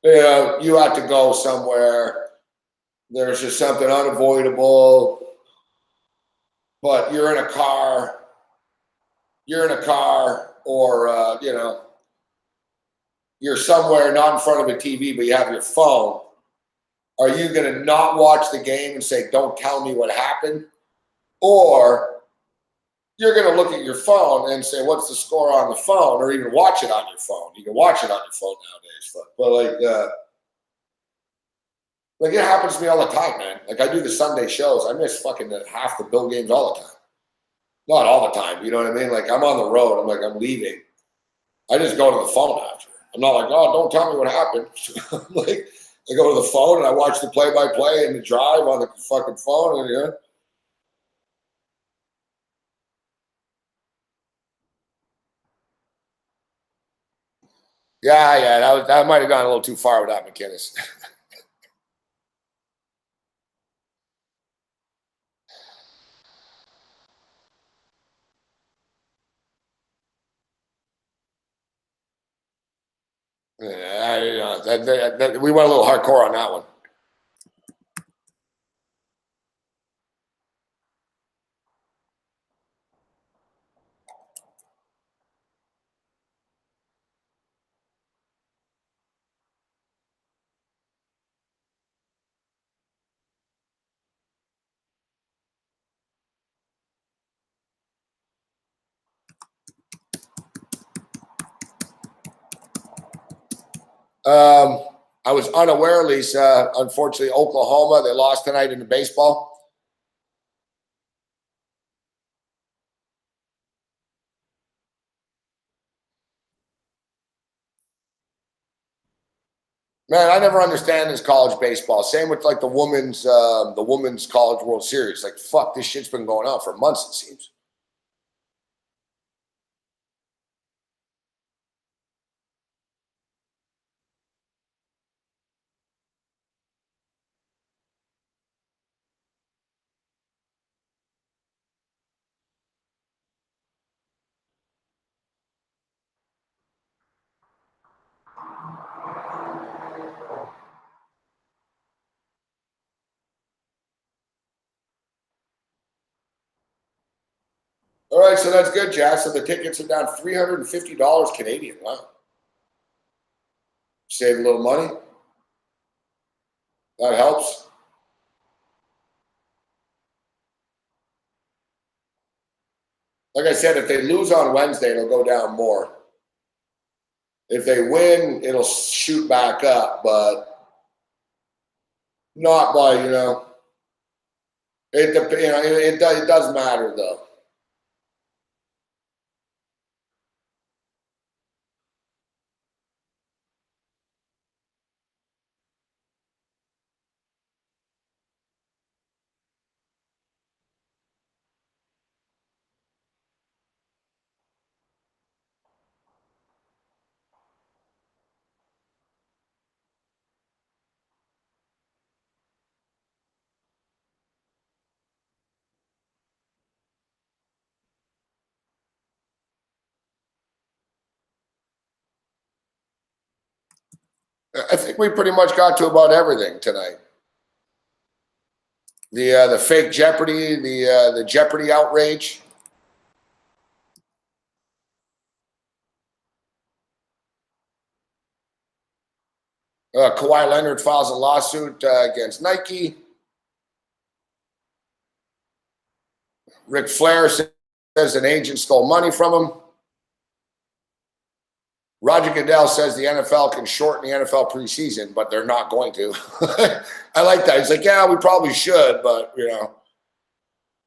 you know, you have to go somewhere, there's just something unavoidable, but you're in a car, or you know, you're somewhere not in front of a TV, but you have your phone. Are you going to not watch the game and say, "Don't tell me what happened," or you're going to look at your phone and say, "What's the score on the phone?" Or even watch it on your phone. You can watch it on your phone nowadays, but like it happens to me all the time, man. Like I do the Sunday shows, I miss fucking half the Bill games all the time. Not all the time, you know what I mean? Like I'm on the road, I'm leaving. I just go to the phone after. I'm not like, oh, don't tell me what happened. Like I go to the phone and I watch the play-by-play and the drive on the fucking phone, and yeah. Yeah, that might have gone a little too far with that McInnes. Yeah, you know, we went a little hardcore on that one. Um, I was unaware, Lisa. Unfortunately, Oklahoma, they lost tonight in the baseball. Man, I never understand this college baseball. Same with like the women's college World Series. Like, fuck, this shit's been going on for months, it seems. All right, so that's good, Jack. So the tickets are down $350 Canadian. Wow, save a little money. That helps. Like I said, if they lose on Wednesday, it'll go down more. If they win, it'll shoot back up, but not by it does matter though. I think we pretty much got to about everything tonight. The fake Jeopardy, the Jeopardy outrage. Kawhi Leonard files a lawsuit against Nike. Ric Flair says an agent stole money from him. Roger Goodell says the NFL can shorten the NFL preseason, but they're not going to. I like that. He's like, yeah, we probably should, but,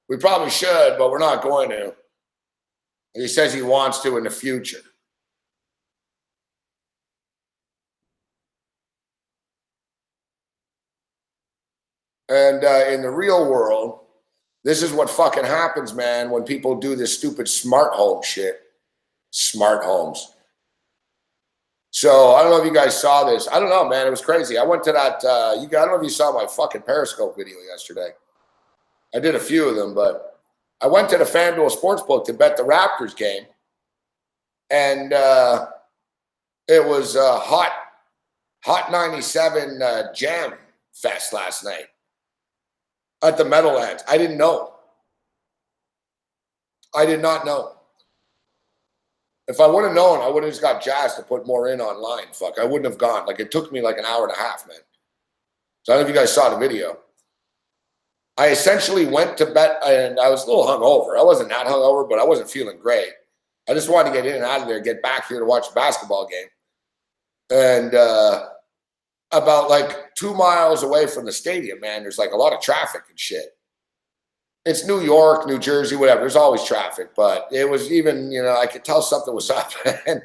we probably should, but we're not going to. And he says he wants to in the future. And in the real world, this is what fucking happens, man, when people do this stupid smart home shit. Smart homes. So I don't know if you guys saw this. I don't know, man. It was crazy. I went to that. I don't know if you saw my fucking Periscope video yesterday. I did a few of them, but I went to the FanDuel Sportsbook to bet the Raptors game, and it was hot 97 Jam Fest last night at the Meadowlands. I didn't know. I did not know. If I would have known, I would have just got Jazz to put more in online. Fuck, I wouldn't have gone. Like, it took me like an hour and a half, man. So I don't know if you guys saw the video. I essentially went to bet, and I was a little hungover. I wasn't that hungover, but I wasn't feeling great. I just wanted to get in and out of there, get back here to watch a basketball game. And about like 2 miles away from the stadium, man, there's like a lot of traffic and shit. It's New York, New Jersey, whatever. There's always traffic, but it was even, I could tell something was up. And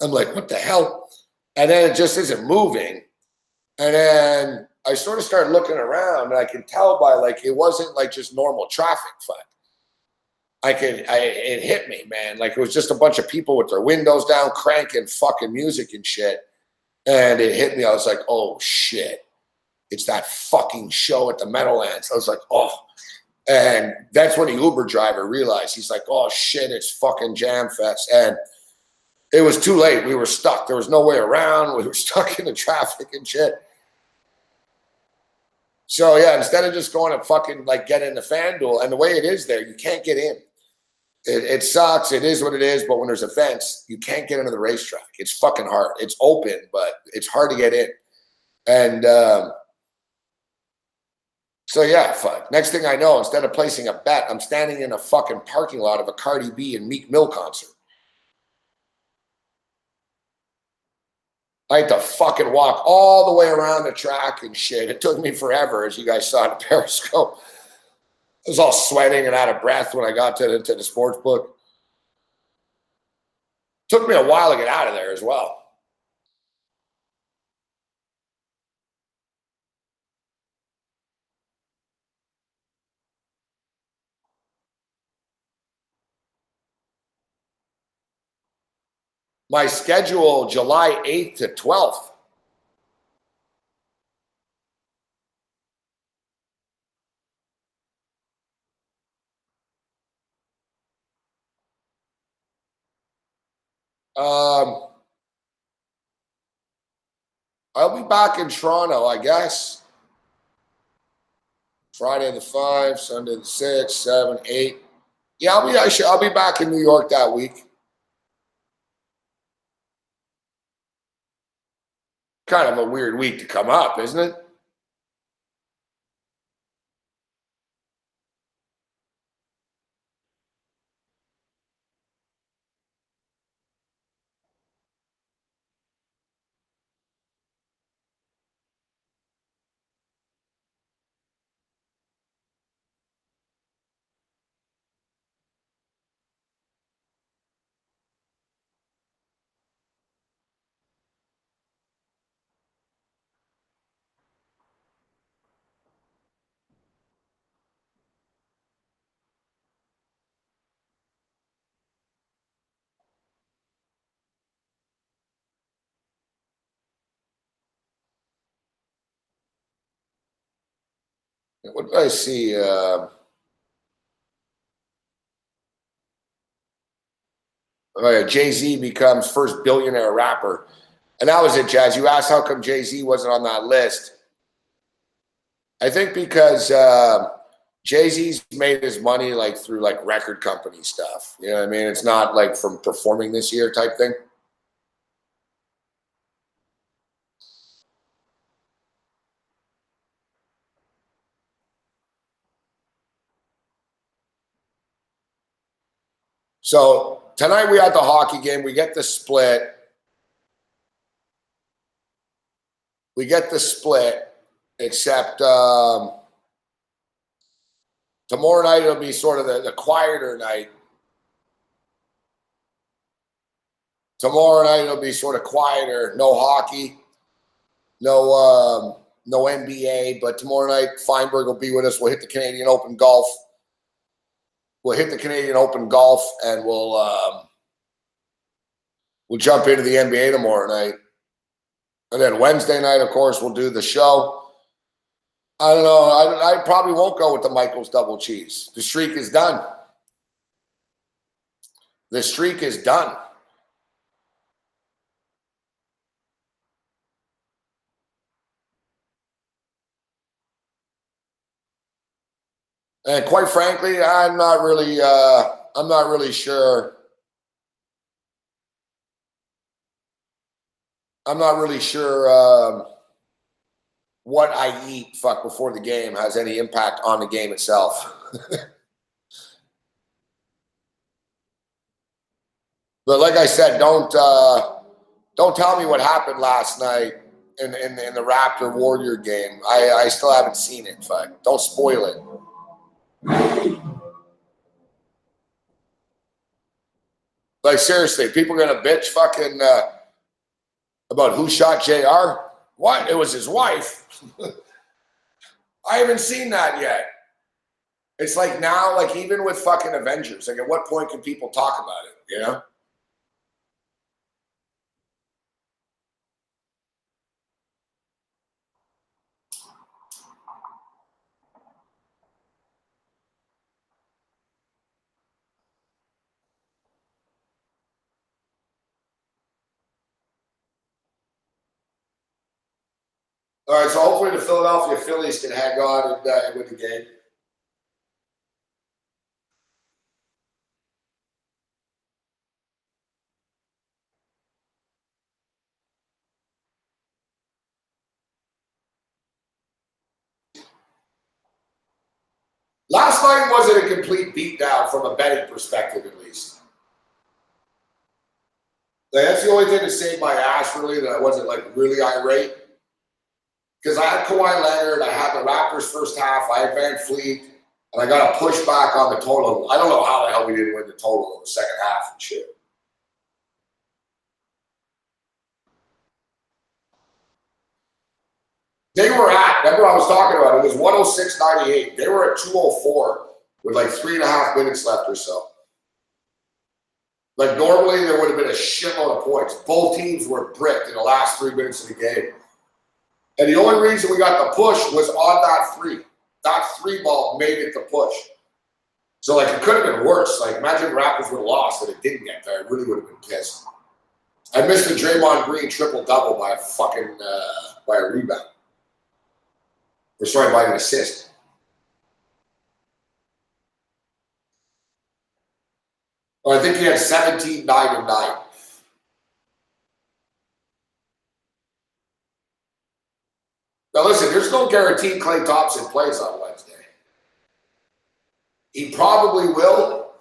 I'm like, what the hell? And then it just isn't moving. And then I sort of started looking around, and I can tell by like, it wasn't like just normal traffic. Fuck. It hit me, man. Like, it was just a bunch of people with their windows down, cranking fucking music and shit. And it hit me. I was like, oh shit. It's that fucking show at the Meadowlands. I was like, oh. And that's when the Uber driver realized. He's like, oh shit, it's fucking Jam Fest. And it was too late. We were stuck. There was no way around. We were stuck in the traffic and shit. So yeah, instead of just going to fucking like get into FanDuel, and the way it is there, you can't get in. It sucks. It is what it is. But when there's events, you can't get into the racetrack. It's fucking hard. It's open, but it's hard to get in. And so yeah, fuck. Next thing I know, instead of placing a bet, I'm standing in a fucking parking lot of a Cardi B and Meek Mill concert. I had to fucking walk all the way around the track and shit. It took me forever, as you guys saw in the Periscope. I was all sweating and out of breath when I got to the sports book. Took me a while to get out of there as well. My schedule, July 8th to 12th. I'll be back in Toronto, I guess. Friday the 5th, Sunday the 6th, 7, 8. Yeah, I'll be back in New York that week. Kind of a weird week to come up, isn't it? What did I see? Jay-Z becomes first billionaire rapper. And that was it, Jazz. You asked how come Jay-Z wasn't on that list. I think because Jay-Z's made his money like through like record company stuff. You know what I mean? It's not like from performing this year type thing. So tonight we had the hockey game. We get the split. Except tomorrow night it'll be sort of the quieter night. Tomorrow night it'll be sort of quieter. No hockey, no NBA. But tomorrow night Feinberg will be with us. We'll hit the Canadian Open golf. And we'll jump into the NBA tomorrow night. And then Wednesday night, of course, we'll do the show. I don't know. I probably won't go with the Michael's double cheese. The streak is done. And quite frankly, I'm not really sure. What I eat before the game has any impact on the game itself. But like I said, don't tell me what happened last night in the Raptor Warrior game. I still haven't seen it. Don't spoil it. Like seriously, people are gonna bitch about who shot JR. What? It was his wife. I haven't seen that yet. It's like now, like even with fucking Avengers, like at what point can people talk about it? You know? All right, so hopefully the Philadelphia Phillies can hang on and win the game. Last night wasn't a complete beatdown from a betting perspective, at least. Like, that's the only thing that saved my ass, really, that I wasn't like really irate. Because I had Kawhi Leonard, I had the Raptors first half, I had Van Fleet, and I got a pushback on the total. I don't know how the hell we didn't win the total in the second half and shit. They were remember I was talking about it was 106.98. They were at 204 with like 3.5 minutes left or so. Like normally there would have been a shitload of points. Both teams were bricked in the last 3 minutes of the game. And the only reason we got the push was on that three. That three ball made it the push. So, like, it could have been worse. Like, imagine the Raptors would have lost and it didn't get there. I really would have been pissed. I missed a Draymond Green triple-double by by a rebound. Or, sorry, by an assist. Or I think he had 17, 9, and 9. Now, listen, there's no guarantee Klay Thompson plays on Wednesday. He probably will.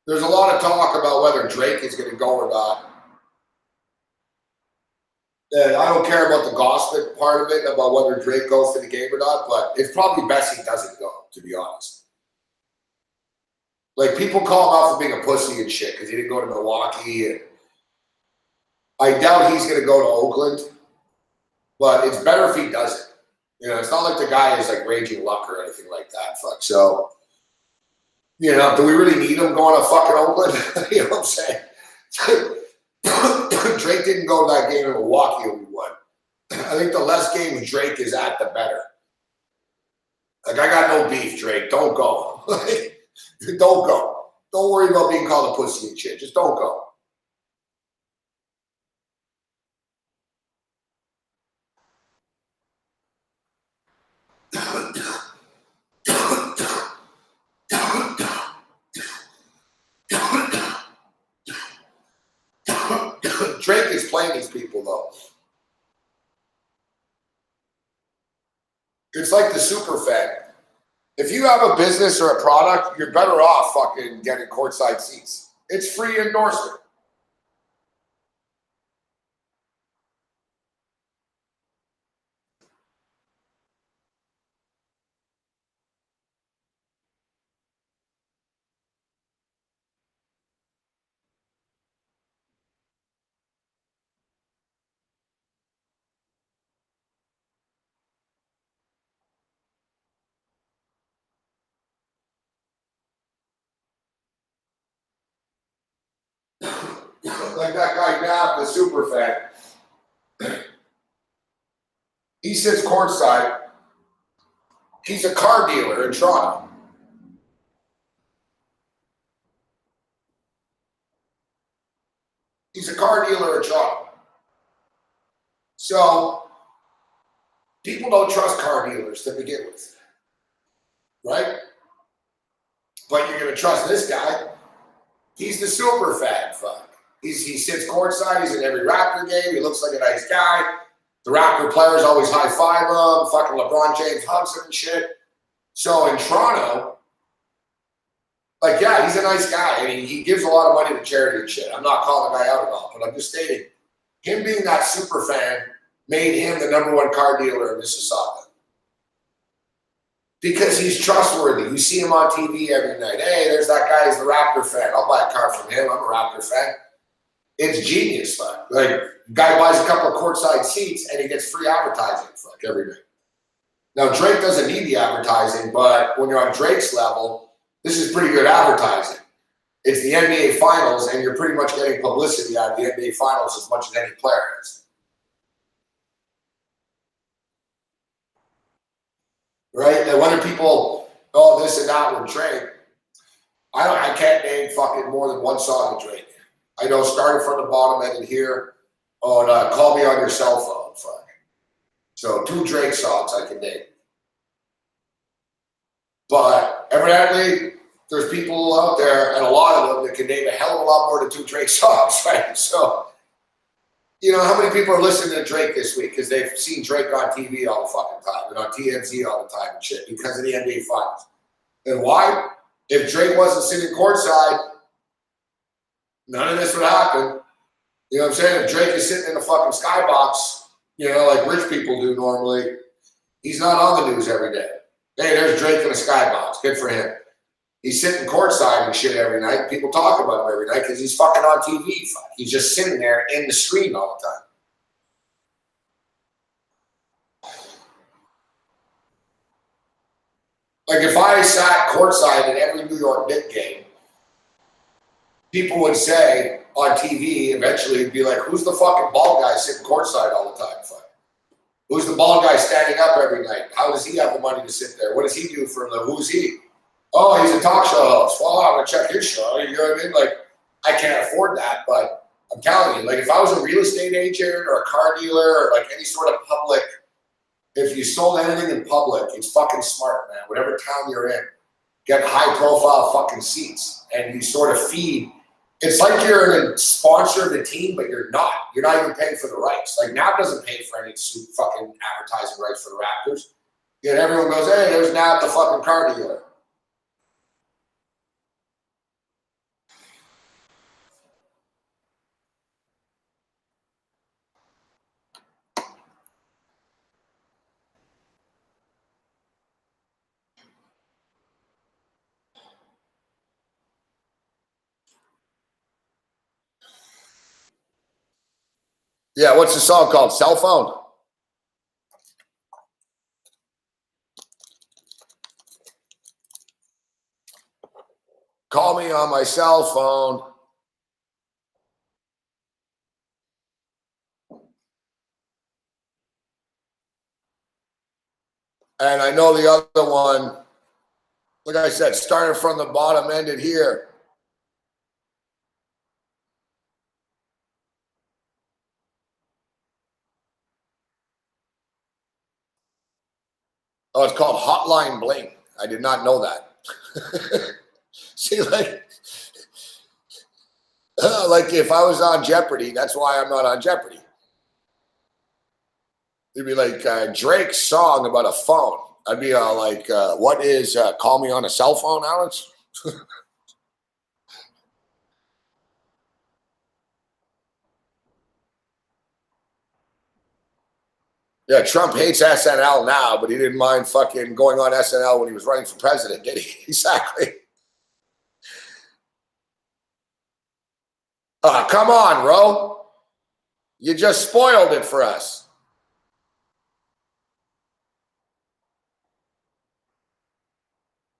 There's a lot of talk about whether Drake is going to go or not. And I don't care about the gossip part of it, about whether Drake goes to the game or not, but it's probably best he doesn't go, to be honest. Like, people call him out for being a pussy and shit because he didn't go to Milwaukee. And I doubt he's going to go to Oakland, but it's better if he doesn't. You know, it's not like the guy is like raging luck or anything like that. So You know, do we really need him going to fucking Oakland? You know what I'm saying? Drake didn't go to that game in Milwaukee and we won. I think the less games Drake is at, the better. Like, I got no beef, Drake. Don't go. Don't go. Don't worry about being called a pussy and shit. Just don't go. Drake is playing these people, though. It's like the super fan. If you have a business or a product, you're better off fucking getting courtside seats. It's free endorsement. Like that guy now, the super fan. He sits courtside. He's a car dealer in Toronto. He's a car dealer in Toronto. So people don't trust car dealers to begin with, right? But you're going to trust this guy. He's the super fan. Fuck. He sits courtside. He's in every Raptor game. He looks like a nice guy. The Raptor players always high five him. Fucking LeBron James hugs him and shit. So in Toronto, like, yeah, he's a nice guy. And he gives a lot of money to charity and shit. I'm not calling the guy out at all, but I'm just stating him being that super fan made him the #1 car dealer in Mississauga. Because he's trustworthy. You see him on TV every night. Hey, there's that guy. He's the Raptor fan. I'll buy a car from him. I'm a Raptor fan. It's genius, fuck. Like, guy buys a couple of courtside seats and he gets free advertising, fuck, every night. Now, Drake doesn't need the advertising, but when you're on Drake's level, this is pretty good advertising. It's the NBA Finals, and you're pretty much getting publicity out of the NBA Finals as much as any player is. Right? And when are people, oh, this and that with Drake? I can't name fucking more than one song of Drake. I know started from the bottom, ended here on Call Me On Your Cell Phone. Fuck. So 2 Drake songs I can name. But evidently, there's people out there, and a lot of them, that can name a hell of a lot more than 2 Drake songs, right? So, you know, how many people are listening to Drake this week because they've seen Drake on TV all the fucking time and on TMZ all the time and shit because of the NBA Finals? And why? If Drake wasn't sitting courtside, none of this would happen. You know what I'm saying? If Drake is sitting in a fucking skybox, you know, like rich people do normally, he's not on the news every day. Hey, there's Drake in a skybox. Good for him. He's sitting courtside and shit every night. People talk about him every night because he's fucking on TV. Fuck. He's just sitting there in the screen all the time. Like, if I sat courtside at every New York Knicks game, people would say on TV, eventually, it'd be like, who's the fucking bald guy sitting courtside all the time? Fuck. Who's the bald guy standing up every night? How does he have the money to sit there? What does he do for a living? Who's he? Oh, he's a talk show host. Well, I'm going to check his show. You know what I mean? Like, I can't afford that, but I'm telling you, like, if I was a real estate agent or a car dealer or like any sort of public, if you sold anything in public, it's fucking smart, man. Whatever town you're in, get high profile fucking seats and you sort of feed. It's like you're a sponsor of the team, but you're not. You're not even paying for the rights. Like, NAB doesn't pay for any fucking advertising rights for the Raptors. Yet everyone goes, hey, there's NAB, the fucking car dealer. Yeah, what's the song called? Cell Phone? Call me on my cell phone. And I know the other one, like I said, started from the bottom, ended here. Oh, it's called Hotline Bling. I did not know that. See, like if I was on Jeopardy, that's why I'm not on Jeopardy. It'd be like Drake's song about a phone. I'd be like, what is call me on a cell phone, Alex? Yeah, Trump hates SNL now, but he didn't mind fucking going on SNL when he was running for president, did he? Exactly. Come on, Ro. You just spoiled it for us.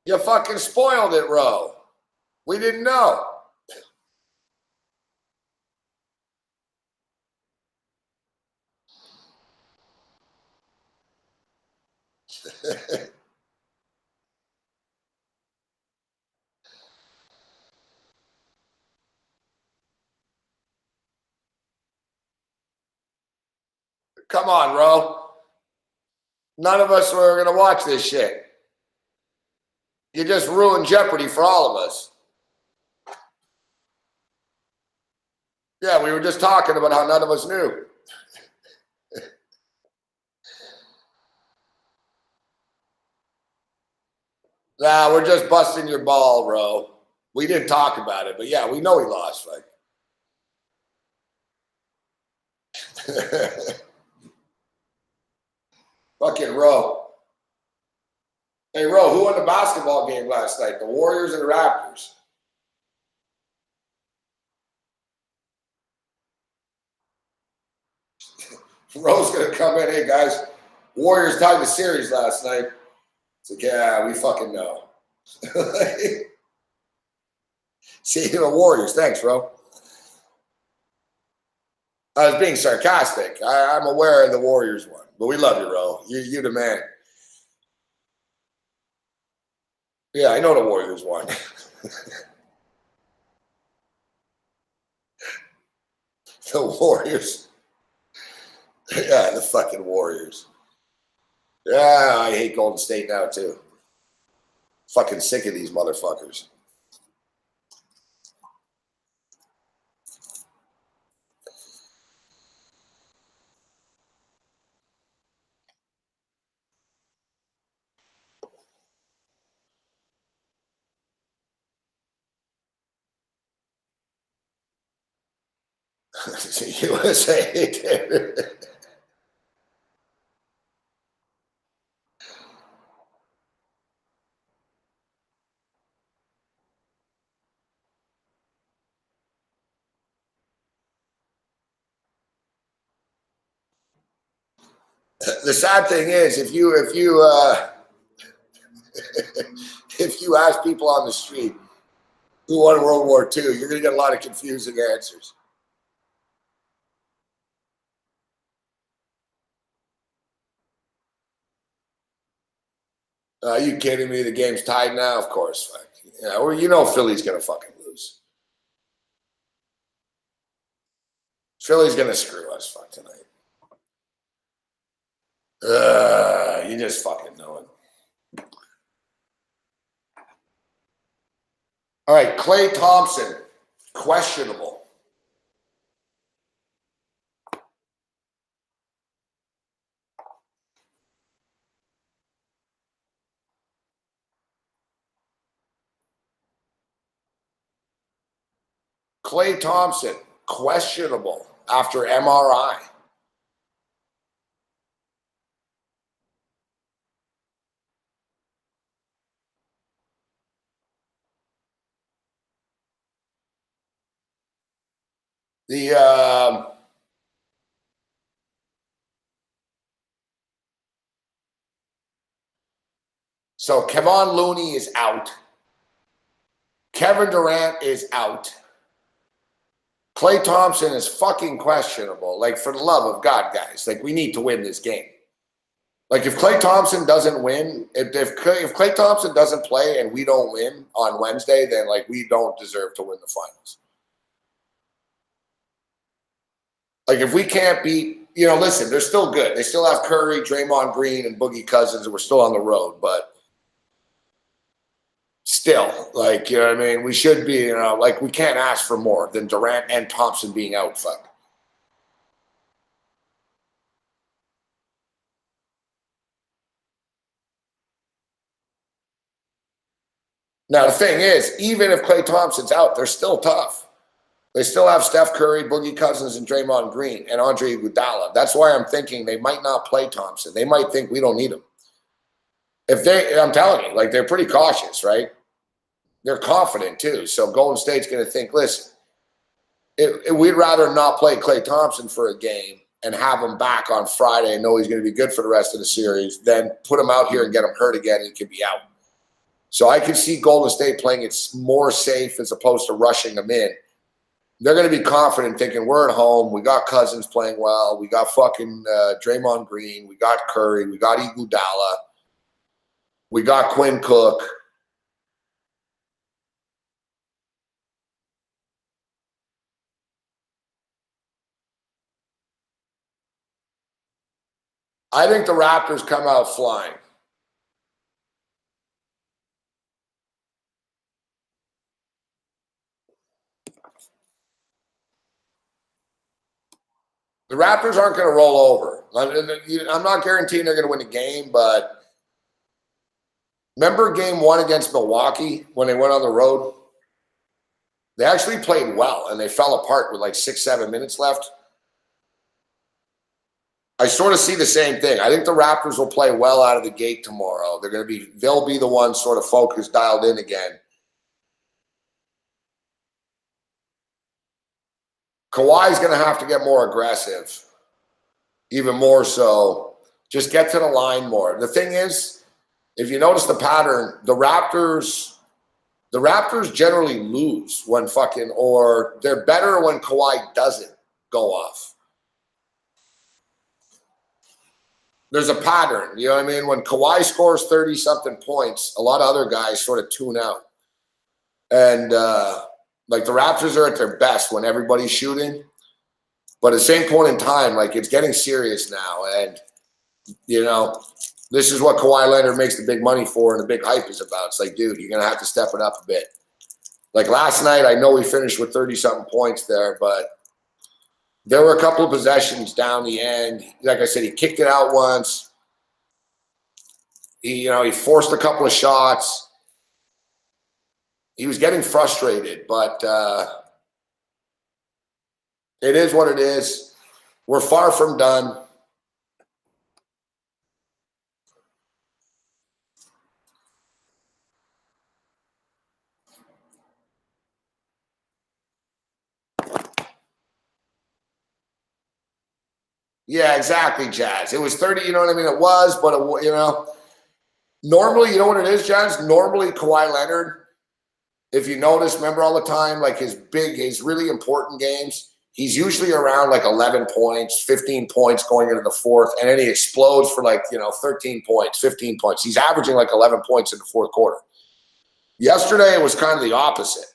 You fucking spoiled it, Ro. We didn't know. Come on, Ro. None of us were going to watch this shit. You just ruined Jeopardy for all of us. Yeah, we were just talking about how none of us knew. Nah, we're just busting your ball, Ro. We didn't talk about it, but yeah, we know he lost. Like, fucking Ro. Hey, Ro, who won the basketball game last night? The Warriors and the Raptors? Ro's gonna come in. Hey, guys, Warriors tied the series last night. It's like, yeah, we fucking know. See, the Warriors. Thanks, Ro. I was being sarcastic. I'm aware the Warriors won, but we love you, Ro. You the man. Yeah, I know the Warriors won. The Warriors. Yeah, the fucking Warriors. Yeah, I hate Golden State now, too. Fucking sick of these motherfuckers. USA, dude. The sad thing is, if you if you ask people on the street who won World War II, you're gonna get a lot of confusing answers. Are you kidding me? The game's tied now, of course. Like, yeah, well, you know Philly's gonna fucking lose. Philly's gonna screw us fuck tonight. You just fucking know it. All right, Klay Thompson, questionable. Klay Thompson, questionable after MRI. The so Kevon Looney is out. Kevin Durant is out. Klay Thompson is fucking questionable. Like, for the love of God, guys, like, we need to win this game. Like, if Klay Thompson doesn't win, if Klay Thompson doesn't play and we don't win on Wednesday, then, like, we don't deserve to win the finals. Like, if we can't beat, you know, listen, they're still good. They still have Curry, Draymond Green, and Boogie Cousins, and we're still on the road. But still, like, you know what I mean? We should be, you know, like, we can't ask for more than Durant and Thompson being out. Fuck. Now, the thing is, even if Klay Thompson's out, they're still tough. They still have Steph Curry, Boogie Cousins, and Draymond Green, and Andre Iguodala. That's why I'm thinking they might not play Thompson. They might think we don't need him. I'm telling you, like, they're pretty cautious, right? They're confident, too. So Golden State's going to think, listen, we'd rather not play Klay Thompson for a game and have him back on Friday and know he's going to be good for the rest of the series than put him out here and get him hurt again and he could be out. So I can see Golden State playing it more safe as opposed to rushing them in. They're going to be confident thinking we're at home. We got Cousins playing well. We got fucking Draymond Green. We got Curry. We got Iguodala. We got Quinn Cook. I think the Raptors come out flying. The Raptors aren't going to roll over. I'm not guaranteeing they're going to win the game, but remember game 1 against Milwaukee when they went on the road? They actually played well, and they fell apart with like 6-7 minutes left. I sort of see the same thing. I think the Raptors will play well out of the gate tomorrow. They'll be the ones sort of focused, dialed in again. Kawhi's going to have to get more aggressive, even more so. Just get to the line more. The thing is, if you notice the pattern, the Raptors generally lose when or they're better when Kawhi doesn't go off. There's a pattern, you know what I mean? When Kawhi scores 30-something points, a lot of other guys sort of tune out. And, like, the Raptors are at their best when everybody's shooting. But at the same point in time, like, it's getting serious now. And, you know, this is what Kawhi Leonard makes the big money for and the big hype is about. It's like, dude, you're going to have to step it up a bit. Like, last night, I know we finished with 30-something points there, but there were a couple of possessions down the end. Like I said, he kicked it out once. He forced a couple of shots. He was getting frustrated, but it is what it is. We're far from done. Yeah, exactly, Jazz. It was 30, you know what I mean? It was, but, normally, you know what it is, Jazz? Normally, Kawhi Leonard, if you notice, remember all the time, like his really important games, he's usually around like 11 points, 15 points going into the fourth, and then he explodes for 13 points, 15 points. He's averaging like 11 points in the fourth quarter. Yesterday, it was kind of the opposite.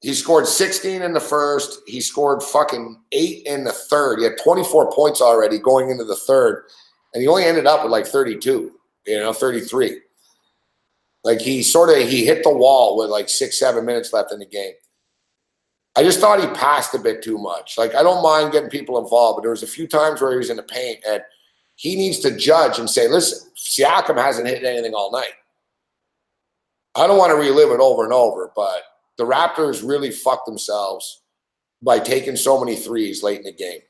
He scored 16 in the first. He scored fucking 8 in the third. He had 24 points already going into the third, and he only ended up with like 32, 33. Like he hit the wall with like 6-7 minutes left in the game. I just thought he passed a bit too much. Like, I don't mind getting people involved, but there was a few times where he was in the paint and he needs to judge and say, listen, Siakam hasn't hit anything all night. I don't want to relive it over and over, but the Raptors really fucked themselves by taking so many threes late in the game.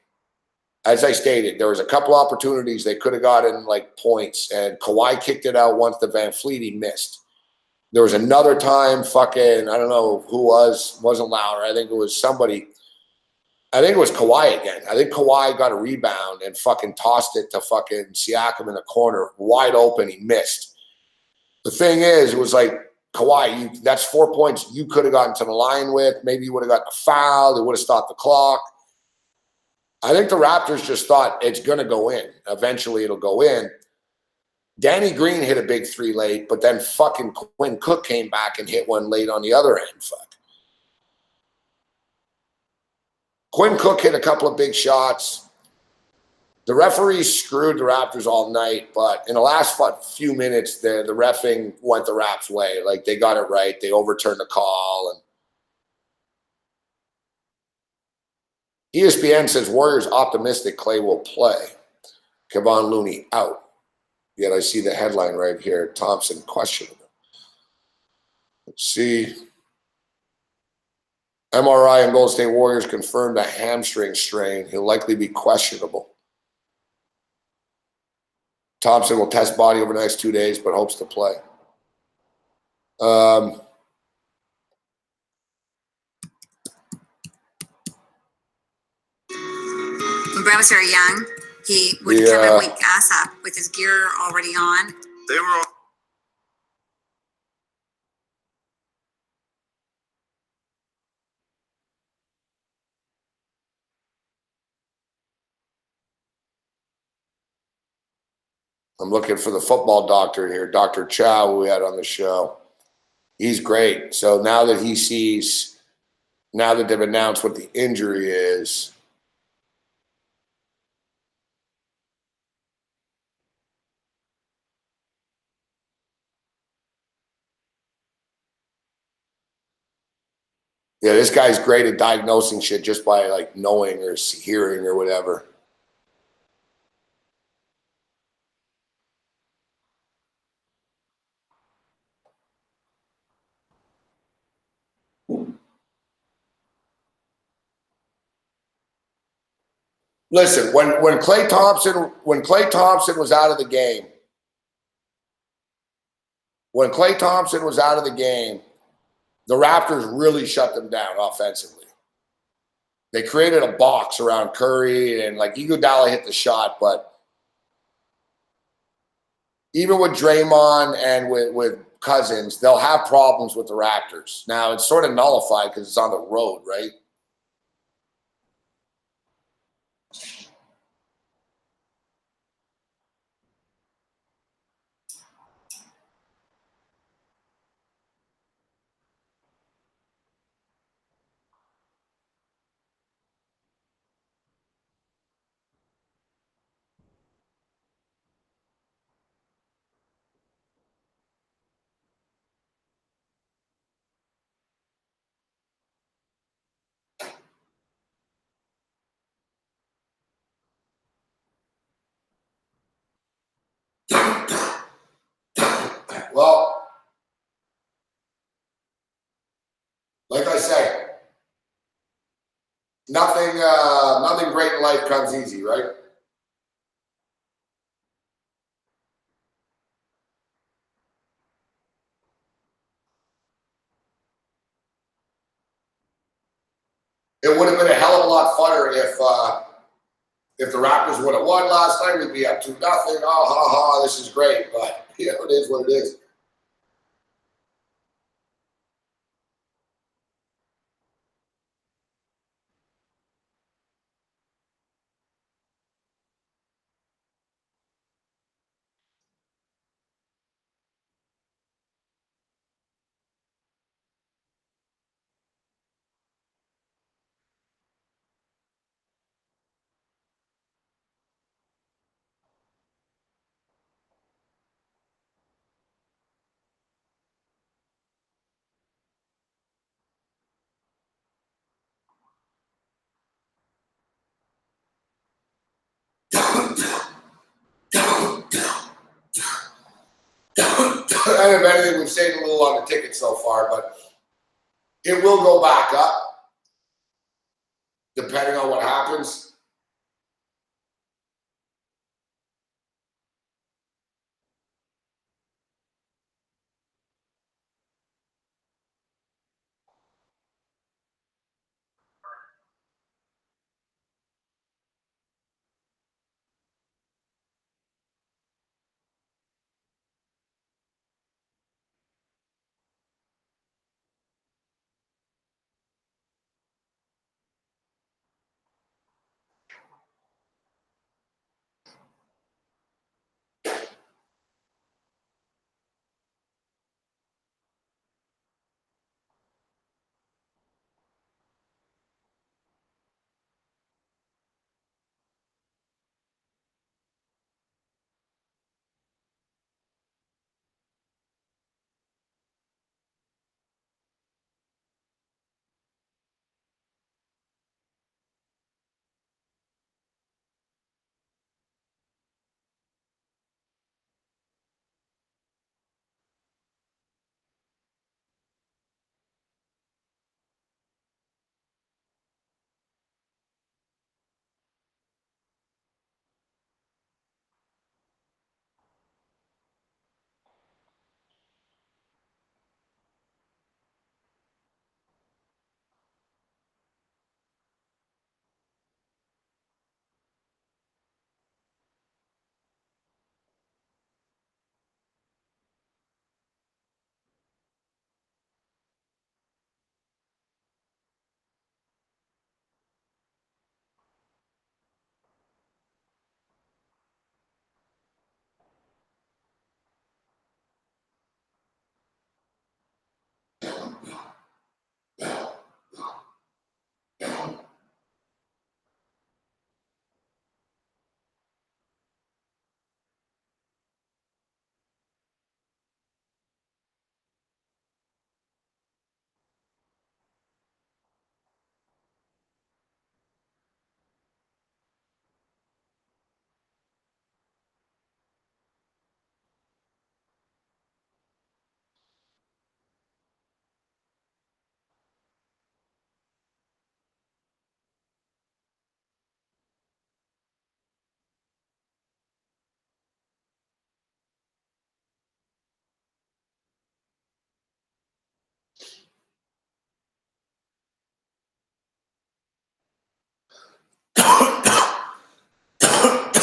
As I stated, there was a couple opportunities they could have gotten like points, and Kawhi kicked it out once to Van Fleet, he missed. There was another time I don't know who wasn't Lowry. I think it was somebody. I think it was Kawhi again. I think Kawhi got a rebound and fucking tossed it to fucking Siakam in the corner, wide open. He missed. The thing is, it was like Kawhi, that's 4 points you could have gotten to the line with. Maybe you would have gotten a foul. It would have stopped the clock. I think the Raptors just thought it's going to go in. Eventually it'll go in. Danny Green hit a big three late, but then fucking Quinn Cook came back and hit one late on the other end. Fuck. Quinn Cook hit a couple of big shots. The referees screwed the Raptors all night, but in the last few minutes, the reffing went the Raps' way. Like, they got it right. They overturned the call. And ESPN says Warriors optimistic Clay will play. Kevon Looney out. Yet I see the headline right here. Thompson questionable. Let's see. MRI and Golden State Warriors confirmed a hamstring strain. He'll likely be questionable. Thompson will test body over the next 2 days, but hopes to play. When Brad was very young, he would come and wake us up with his gear already on. They were all. I'm looking for the football doctor here, Dr. Chow, who we had on the show. He's great. So now that he sees, now that they've announced what the injury is, yeah, this guy's great at diagnosing shit just by like knowing or hearing or whatever. Listen, when Klay Thompson was out of the game, the Raptors really shut them down offensively. They created a box around Curry, and like Iguodala hit the shot, but even with Draymond and with Cousins, they'll have problems with the Raptors. Now it's sort of nullified because it's on the road, right? Well, like I say, nothing great in life comes easy, right? It would have been a hell of a lot funner if the Raptors would have won last night. We'd be up 2-0. Oh, ha, ha, this is great. But, you know, it is what it is. And if anything, we've saved a little on the ticket so far, but it will go back up depending on what happens.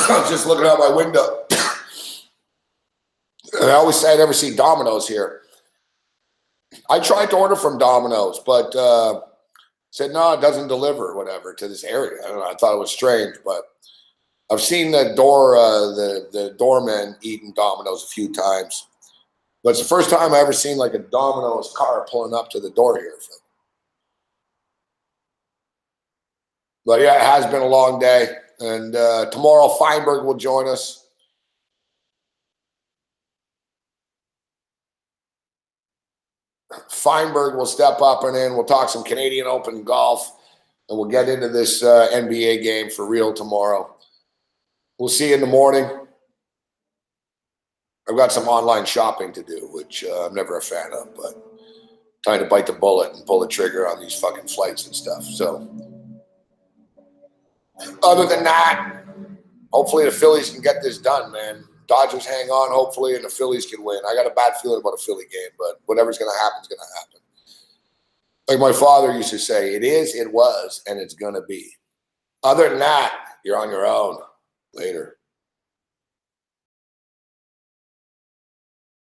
I was just looking out my window. And I always say I never see Domino's here. I tried to order from Domino's, but said no, it doesn't deliver, whatever, to this area. I don't know. I thought it was strange, but I've seen the doorman eating Domino's a few times. But it's the first time I ever seen like a Domino's car pulling up to the door here. But yeah, it has been a long day. And tomorrow Feinberg will join us. Feinberg will step up and in. We'll talk some Canadian Open golf. And we'll get into this NBA game for real tomorrow. We'll see you in the morning. I've got some online shopping to do, which I'm never a fan of, but trying to bite the bullet and pull the trigger on these fucking flights and stuff. So other than that, hopefully the Phillies can get this done, man. Dodgers hang on, hopefully, and the Phillies can win. I got a bad feeling about a Philly game, but whatever's going to happen is going to happen. Like my father used to say, it is, it was, and it's going to be. Other than that, you're on your own. Later.